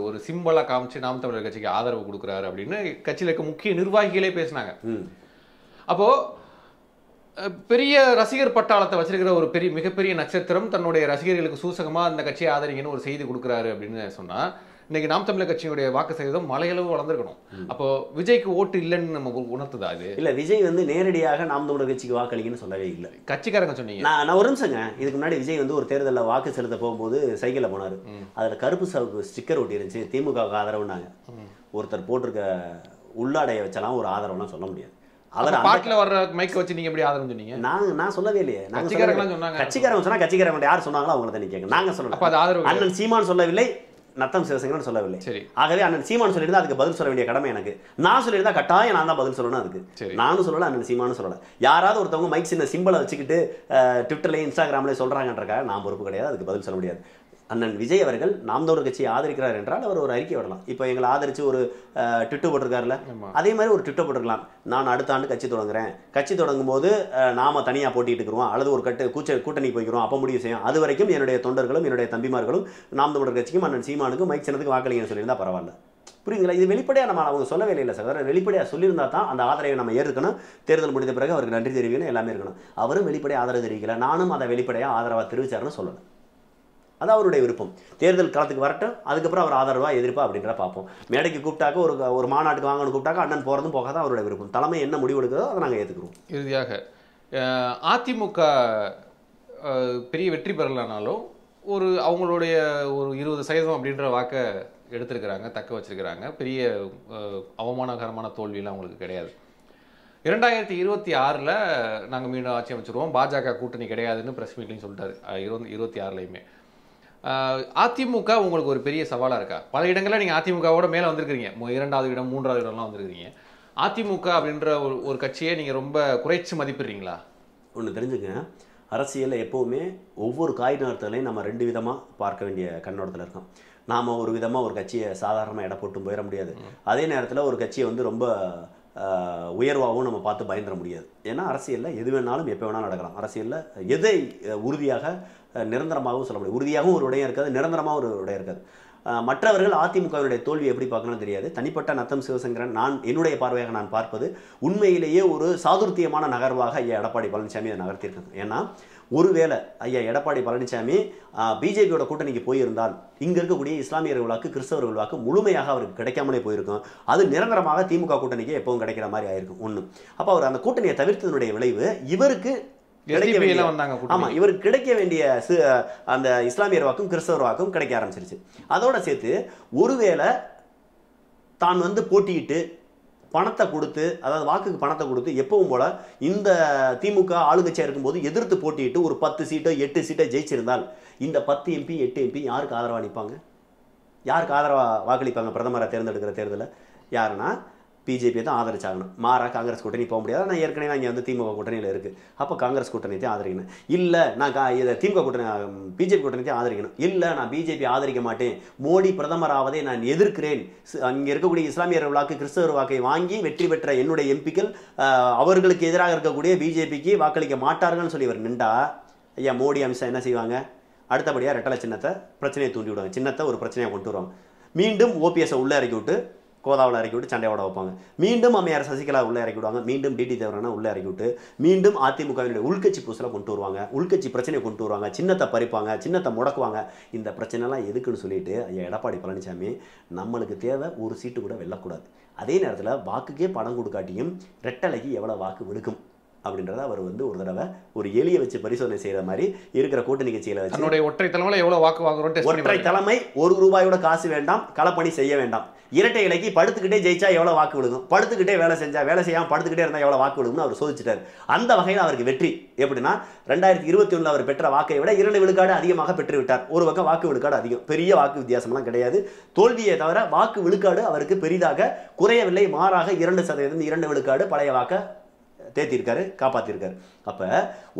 ஒரு சிம்பலா காமிச்சு நாம் தமிழர் கட்சிக்கு ஆதரவு கொடுக்குறாரு அப்படின்னு கட்சியில இருக்க முக்கிய நிர்வாகிகளே பேசினாங்க. அப்போ பெரிய ரசிகர் பட்டாளத்தை வச்சிருக்கிற ஒரு மிகப்பெரிய நட்சத்திரம் தன்னுடைய ரசிகர்களுக்கு சூசகமா அந்த கட்சியை ஆதரிங்கன்னு ஒரு செய்தி கொடுக்குறாரு அப்படின்னு சொன்னா, இன்னைக்கு நாம் தமிழர் கட்சியுடைய வாக்கு சதவீதம் மலையளவு வளர்ந்துருக்கணும். அப்போ விஜய்க்கு ஓட்டு இல்லைன்னு நம்ம உணர்த்துதா? இது இல்ல, விஜய் வந்து நேரடியாக நாம் தமிழர் கட்சிக்கு வாக்களிங்கன்னு சொல்லவே இல்லை. கட்சிக்காரங்க சொன்னீங்க. நான் ஒரு நிமிஷங்க, இதுக்கு முன்னாடி விஜய் வந்து ஒரு தேர்தலில் வாக்கு செலுத்த போகும்போது சைக்கிளில் போனாரு. அதுல கருப்பு சவுக்கு ஸ்டிக்கர் ஒட்டி இருந்துச்சு, திமுக ஆதரவுனாங்க. ஒருத்தர் போட்டிருக்க உள்ளாடைய வச்செல்லாம் ஒரு ஆதரவுலாம் சொல்ல முடியாது. அவர் பாட்டுல வர்ற மைக்க வச்சு நீங்க எப்படி ஆதரவு சொன்னீங்க? நான் சொல்லவே இல்லையே. கட்சிக்காரங்க சொன்னாங்க. கட்சிக்காரங்க சொன்னா கட்சிக்காரங்க யார் சொன்னாங்களோ அவங்கள தான் கேட்க. நாங்க சொல்லல. அண்ணன் சீமான் சொல்லவில்லை, நத்தம் சிவசங்கரன் சொல்லவில்லை. சரி, ஆகவே அண்ணன் சீமான் சொல்லியிருந்தா அதுக்கு பதில் சொல்ல வேண்டிய கடமை எனக்கு. நான் சொல்லியிருந்தா கட்டாயம் நான் தான் பதில் சொல்லணும் அதுக்கு. நானும் சொல்லல, அண்ணன் சீமானும் சொல்லல. யாராவது ஒருத்தவங்க மைக் சின்ன சிம்பிளை வச்சுக்கிட்டு ட்விட்டர்லயும் இன்ஸ்டாகிராம்லயும் சொல்றாங்கன்றக்காக நான் பொறுப்பு கிடையாது, அதுக்கு பதில் சொல்ல முடியாது. அண்ணன் விஜய் அவர்கள் நாம் தமிழர் கட்சியை ஆதரிக்கிறார் என்றால் அவர் ஒரு அறிக்கை விடலாம். இப்போ எங்களை ஆதரித்து ஒரு ட்விட்டர் போட்டிருக்காருல, அதே மாதிரி ஒரு ட்விட்டர் போட்டிருக்கலாம். நான் அடுத்த ஆண்டு கட்சி தொடங்குறேன், கட்சி தொடங்கும் போது நாம தனியாக போட்டிட்டு இருக்கிறோம் அல்லது ஒரு கூட்டணி போய்க்கிறோம், அப்போ முடிவு செய்யும். அது வரைக்கும் என்னுடைய தொண்டர்களும் என்னுடைய தம்பிமார்களும் நாம் தமிழர் கட்சிக்கும் அண்ணன் சீமானுக்கும் மைக் சின்னத்துக்கு வாக்களிங்கன்னு சொல்லியிருந்தா பரவாயில்ல. புரியுங்களா? இது வெளிப்படையாக நம்ம அவங்க சொல்லவே இல்லை சகோதரர். வெளிப்படையாக சொல்லியிருந்தா தான் அந்த ஆதரவை நம்ம ஏற்கணும். தேர்தல் முடிந்த பிறகு அவருக்கு நன்றி தெரிவிக்கணும், எல்லாமே இருக்கணும். அவரும் வெளிப்படையாக ஆதரவு தெரிவிக்கல, நானும் அதை வெளிப்படையாக ஆதரவாக தெரிவிச்சாருன்னு சொல்லலை. அது அவருடைய விருப்பம். தேர்தல் காலத்துக்கு வரட்டும், அதுக்கப்புறம் அவர் ஆதரவா எதிர்ப்பா அப்படின்ற பார்ப்போம். மேடைக்கு கூப்பிட்டாக்க ஒரு மாநாட்டுக்கு வாங்கன்னு கூப்பிட்டாக்க அண்ணன் போகிறதும் போகாதான் அவருடைய விருப்பம். தலைமை என்ன முடிவு எடுக்கிறதோ அதை நாங்கள் ஏற்றுக்கிறோம். இறுதியாக அதிமுக பெரிய வெற்றி பெறலனாலும் அவங்களுடைய ஒரு 20% அப்படின்ற வாக்கை எடுத்திருக்கிறாங்க, தக்க வச்சிருக்கிறாங்க. பெரிய அவமானகரமான தோல்வியெல்லாம் அவங்களுக்கு கிடையாது. 2026 நாங்கள் மீண்டும் ஆட்சி அமைச்சிருவோம், பாஜக கூட்டணி கிடையாதுன்னு ப்ரெஸ் மீட்லையும் சொல்லிட்டாரு. 26லையுமே அதிமுக உங்களுக்கு ஒரு பெரிய சவாலாக இருக்கா? பல இடங்களில் நீங்கள் அதிமுகவோட மேலே வந்திருக்கிறீங்க, 2வது இடம் 3வது இடம்லாம் வந்திருக்கிறீங்க. அதிமுக அப்படின்ற ஒரு கட்சியை நீங்கள் ரொம்ப குறைச்சி மதிப்பிடுறீங்களா? ஒன்று தெரிஞ்சுங்க, அரசியலில் எப்போவுமே ஒவ்வொரு காய் நகர்த்தலையும் நம்ம 2 விதமாக பார்க்க வேண்டிய கண்ணோட்டத்தில் இருக்கோம். நாம் ஒரு விதமாக ஒரு கட்சியை சாதாரணமாக இடம் போட்டும் போயிட முடியாது. அதே நேரத்தில் ஒரு கட்சியை வந்து ரொம்ப உயர்வாகவும் நம்ம பார்த்து பயந்துட முடியாது. ஏன்னா அரசியலில் எது வேணாலும் எப்போ வேணாலும் நடக்கலாம். அரசியலில் எதை உறுதியாக நிரந்தரமாகவும் சொல்ல முடியும். உறுதியாகவும் ஒரு விடயம் இருக்காது, நிரந்தரமாகவும் ஒரு விடயம் இருக்காது. மற்றவர்கள் அதிமுகவினுடைய தோல்வி எப்படி பார்க்கணும்னு தெரியாது. தனிப்பட்ட நத்தம் சிவசங்கரன் என்னுடைய பார்வையாக நான் பார்ப்பது உண்மையிலேயே ஒரு சாதுர்த்தியமான நகர்வாக ஐயா எடப்பாடி பழனிசாமி அதை நகர்த்தியிருக்காங்க. ஏன்னா ஒருவேளை ஐயா எடப்பாடி பழனிசாமி பிஜேபியோட கூட்டணிக்கு போயிருந்தால் இங்க இருக்கக்கூடிய இஸ்லாமியர்கள் வாக்கு கிறிஸ்தவர்கள் வாக்கு முழுமையாக அவருக்கு கிடைக்காமலே போயிருக்கும். அது நிரந்தரமாக திமுக கூட்டணிக்கு எப்பவும் கிடைக்கிற மாதிரி ஆயிருக்கும் ஒண்ணு. அப்ப அவர் அந்த கூட்டணியை தவிர்த்ததனுடைய விளைவு இவருக்கு இவருக்கு கிடைக்க வேண்டிய அந்த இஸ்லாமியர் வாக்கும் கிறிஸ்தவர் வாக்கும் கிடைக்க ஆரம்பிச்சிருச்சு. அதோட சேர்த்து ஒருவேளை தான் போட்டியிட்டு பணத்தை கொடுத்து, அதாவது வாக்குக்கு பணத்தை கொடுத்து எப்பவும் போல இந்த திமுக ஆளுங்கட்சியா இருக்கும்போது எதிர்த்து போட்டியிட்டு ஒரு 10 சீட்டோ 8 சீட்டோ ஜெயிச்சிருந்தால் இந்த 10 எம்பி 8 எம்பி யாருக்கு ஆதரவா நிற்பாங்க? யாருக்கு ஆதரவா வாக்களிப்பாங்க? பிரதமரை தேர்ந்தெடுக்கிற தேர்தலில் யாருன்னா பிஜேபி தான் ஆதரிச்சாகணும். மாறா காங்கிரஸ் கூட்டணி போக முடியாது. நான் ஏற்கனவே இங்கே திமுக கூட்டணியில் இருக்குது. அப்போ காங்கிரஸ் கூட்டணியத்தையும் ஆதரிக்கணும். இல்லை நான் இதை திமுக கூட்டணி பிஜேபி கூட்டணியத்தையும் ஆதரிக்கணும். இல்லை நான் பிஜேபி ஆதரிக்க மாட்டேன், மோடி பிரதமராவதை நான் எதிர்க்கிறேன், அங்கே இருக்கக்கூடிய இஸ்லாமியர் வாக்கு கிறிஸ்தவர் வாக்கை வாங்கி வெற்றி பெற்ற என்னுடைய எம்பிக்கள் அவர்களுக்கு எதிராக இருக்கக்கூடிய பிஜேபிக்கு வாக்களிக்க மாட்டார்கள்னு சொல்லி அவர் நின்றா ஐயா மோடி அமித்ஷா என்ன செய்வாங்க? அடுத்தபடியாக ரெட்டலை சின்னத்தை பிரச்சனையை தூண்டி விடுவாங்க. சின்னத்தை ஒரு பிரச்சனையாக கொண்டு வருவாங்க. மீண்டும் ஓபிஎஸ்ஸை உள்ளே இறக்கி விட்டு கோதாவில் இறக்கி விட்டு சண்டையோட வைப்பாங்க. மீண்டும் அம்மையார் சசிகலா உள்ளே இறக்கி விடுவாங்க. மீண்டும் டிடி தேவரனை உள்ளே இறக்கி விட்டு மீண்டும் அதிமுகவினுடைய உள்கட்சி பூசலை கொண்டு வருவாங்க. உள்கட்சி பிரச்சனையை கொண்டு வருவாங்க. சின்னத்தை பறிப்பாங்க, சின்னத்தை முடக்குவாங்க. இந்த பிரச்சனைலாம் எதுக்குன்னு சொல்லிட்டு ஐயா எடப்பாடி பழனிசாமி நம்மளுக்கு தேவை ஒரு சீட்டு கூட வெல்லக்கூடாது. அதே நேரத்தில் வாக்குக்கே பணம் கொடுக்காட்டியும் ரெட்டலைக்கு எவ்வளோ வாக்கு விழுக்கும் அப்படின்றத அவர் ஒரு தடவை ஒரு எளிய வச்சு பரிசோதனை செய்யற மாதிரி இருக்கிற கூட்டணி கட்சிகளை வச்சு தன்னுடைய ஒற்றை தலைமையில எவ்வளவு வாக்கு வாங்குறோம். ஒற்றை தலைமை ₹1 காசு வேண்டாம், களப்பணி செய்ய வேண்டாம். இரட்டை இலைக்கு படுத்துக்கிட்டே ஜெயிச்சா எவ்வளவு வாக்கு விழுகும், படுத்துக்கிட்டே வேலை செஞ்சா, வேலை செய்யாம படுத்துக்கிட்டே இருந்தா எவ்வளவு வாக்கு விழுகும்னு அவர் சோதிச்சிட்டார். அந்த வகையில் அவருக்கு வெற்றி எப்படின்னா 2021 அவர் பெற்ற வாக்கை விட 2 விழுக்காடு அதிகமாக பெற்று விட்டார். ஒரு பக்கம் வாக்கு விழுக்காடு அதிகம், பெரிய வாக்கு வித்தியாசம்லாம் கிடையாது. தோல்வியை தவிர வாக்கு விழுக்காடு அவருக்கு பெரிதாக குறையவில்லை. மாறாக 2% 2 விழுக்காடு பழைய வாக்க தேத்திருக்காரு, காப்பாத்திருக்காரு. அப்ப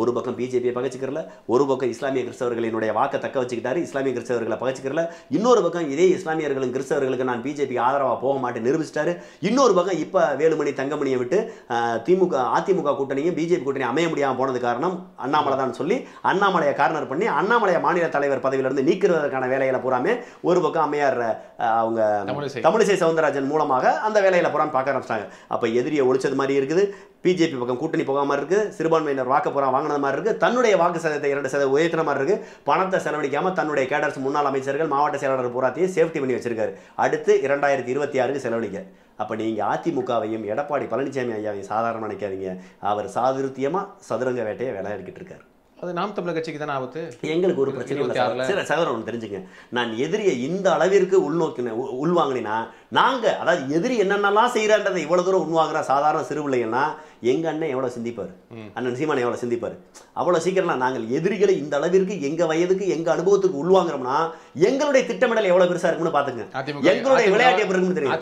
ஒரு பக்கம் பிஜேபியை பகச்சிக்கிறல, ஒரு பக்கம் இஸ்லாமிய கிறிஸ்தவர்களினுடைய வாக்கை தக்க வச்சுக்கிட்டாரு, இஸ்லாமிய கிறிஸ்தவர்களை பகச்சிக்கிறல. இன்னொரு பக்கம் இதே இஸ்லாமியர்களும் கிறிஸ்தவர்களுக்கு நான் பிஜேபி ஆதரவா போக மாட்டேன் நிரூபிச்சிட்டாரு. இன்னொரு பக்கம் இப்ப வேலுமணி தங்கமணியை விட்டு அதிமுக கூட்டணியும் பிஜேபி கூட்டணி அமைய முடியாம போனது காரணம் அண்ணாமலை தான் சொல்லி அண்ணாமலையை கார்னர் பண்ணி அண்ணாமலையை மாநில தலைவர் பதவியிலிருந்து நீக்கிறதுக்கான வேலையில பூராமே ஒரு பக்கம் அம்மையார் அவங்க தமிழிசை சவுந்தரராஜன் மூலமாக அந்த வேலையில பூரா பார்க்க ஆரம்பிச்சிட்டாங்க. அப்ப எதிரியை ஒழிச்சது மாதிரி இருக்குது, பிஜேபி பக்கம் கூட்டணி போகாம இருக்கு, சிறுபான்மையினர் வாக்கு போறா வாங்கினது மாதிரி இருக்கு, தன்னுடைய வாக்கு சதவீதத்தை 2% உயர்த்தின மாதிரி இருக்கு, பணத்தை செலவழிக்காம தன்னுடைய கேடர்ஸ் முன்னாள் அமைச்சர்கள் மாவட்ட செயலாளர் பூராத்தையும் சேஃப்டி பண்ணி வச்சிருக்காரு. அடுத்து 2026க்கு செலவழிக்க. அப்ப நீங்க அதிமுகவையும் எடப்பாடி பழனிசாமி ஐயாவையும் சாதாரண நினைக்காதீங்க. அவர் சாதுர்த்தியமா சதுரங்க வேட்டையை விளையாடிக்கிட்டு இருக்காரு. அது நாம் தமிழர் கட்சிக்கு தானே ஆபத்து. எங்களுக்கு ஒரு பிரச்சனை இல்லை. சகோதரர் ஒன்று தெரிஞ்சுங்க, நான் எதிரியை இந்த அளவிற்கு உள்வாங்கினா நாங்க, அதாவது எதிரி என்னென்னலாம் செய்யறான்றதை இவ்வளவு தூரம் உள்வாங்குற சாதாரண சிறுபிள்ளைங்கன்னா எங்க அண்ணன் எவ்வளவு சிந்திப்பாரு, அண்ணன் சீமான் எவ்வளவு சிந்திப்பாரு. அவ்வளவு சீக்கிரம் நாங்கள் எதிரிகளை இந்த அளவிற்கு எங்க வயதுக்கு எங்க அனுபவத்துக்கு உள்வாங்குறோம்னா எங்களுடைய திட்டமிடல் எவ்வளவு பெருசா இருக்குன்னு பாத்துங்க. எங்களுடைய விளையாட்டு எப்படி இருக்குன்னு தெரியும்.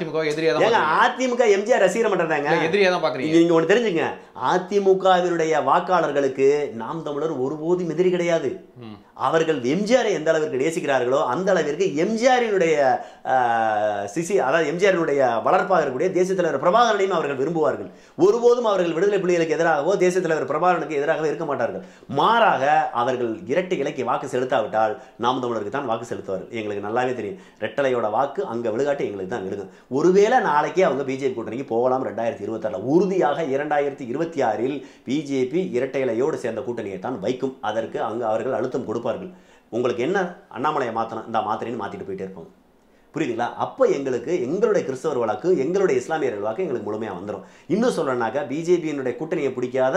அதிமுக எம்ஜிஆர் ரசிகர் மன்றம் நீங்க ஒண்ணு தெரிஞ்சுங்க, அதிமுகவினுடைய வாக்காளர்களுக்கு நாம் தமிழர் ஒருபோதும் எதிரி கிடையாது. அவர்கள் எம்ஜிஆரை எந்த அளவிற்கு நேசிக்கிறார்களோ அந்த அளவிற்கு எம்ஜிஆரினுடைய அதாவது எம்ஜிஆரினுடைய வளர்ப்பாக இருக்கக்கூடிய தேசிய தலைவர் பிரபாகரனையும் அவர்கள் விரும்புவார்கள். ஒருபோதும் அவர்கள் விடுதலை புலிகளுக்கு எதிராகவோ தேசிய தலைவர் பிரபாகரனுக்கு எதிராகவோ இருக்க மாட்டார்கள். மாறாக அவர்கள் இரட்டை இலைக்கு வாக்கு செலுத்தாவிட்டால் நாம் தமிழருக்கு தான் வாக்கு செலுத்துவார்கள். எங்களுக்கு நல்லாவே தெரியும், ரெட்டலையோட வாக்கு அங்க விழுகாட்டு எங்களுக்கு தான் விழுகும். ஒருவேளை நாளைக்கே அவங்க பிஜேபி கூட்டணிக்கு போகலாம். 2026 உறுதியாக 2026 பிஜேபி இரட்டை இலையோடு சேர்ந்த கூட்டணியை தான் வைக்கும். அதற்கு அங்கு அவர்கள் அழுத்தம் கொடுப்பார்கள். உங்களுக்கு என்ன அண்ணாமலையை மாற்றணும், இந்த மாத்திரைன்னு மாற்றிட்டு போயிட்டே இருப்பாங்க. புரியுதுங்களா? அப்போ எங்களுக்கு எங்களுடைய கிறிஸ்தவர் வாக்கு, எங்களுடைய இஸ்லாமியர்கள் வாக்கு எங்களுக்கு முழுமையாக வந்துடும். இன்னும் சொல்லணும்னாக்கா பிஜேபியினுடைய கூட்டணியை பிடிக்காத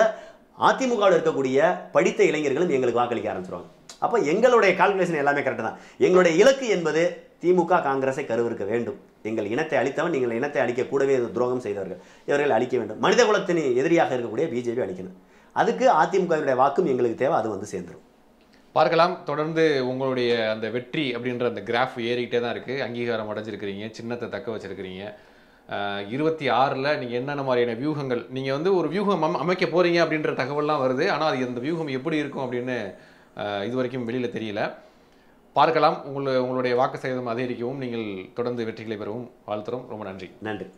அதிமுகவில் இருக்கக்கூடிய படித்த இளைஞர்களும் எங்களுக்கு வாக்களிக்க ஆரம்பிச்சிருவாங்க. அப்போ எங்களுடைய கால்குலேஷன் எல்லாமே கரெக்டு தான். எங்களுடைய இலக்கு என்பது திமுக காங்கிரஸை கருவிருக்க வேண்டும். எங்கள் இனத்தை அழித்தவன், நீங்கள் இனத்தை அழிக்க கூடவே துரோகம் செய்தவர்கள், இவர்கள் அழிக்க வேண்டும். மனித குலத்தின் எதிரியாக இருக்கக்கூடிய பிஜேபி அழிக்கணும். அதுக்கு அதிமுகவினுடைய வாக்கும் எங்களுக்கு தேவை. அது சேர்ந்துடும். பார்க்கலாம். தொடர்ந்து உங்களுடைய அந்த வெற்றி அப்படின்ற அந்த கிராஃப் ஏறிக்கிட்டே தான் இருக்குது. அங்கீகாரம் அடைஞ்சிருக்கிறீங்க, சின்னத்தை தக்க வச்சிருக்கிறீங்க. 26ல் நீங்கள் என்னென்ன மாதிரியான வியூகங்கள், நீங்கள் ஒரு வியூகம் அமைக்க போகிறீங்க அப்படின்ற தகவல்லாம் வருது. ஆனால் அது அந்த வியூகம் எப்படி இருக்கும் அப்படின்னு இது வரைக்கும் வெளியில் தெரியல. பார்க்கலாம். உங்களுடைய வாக்கு சதவீதம் அதிகரிக்கவும் நீங்கள் தொடர்ந்து வெற்றிகளை பெறவும் வாழ்த்துறோம். ரொம்ப நன்றி. நன்றி.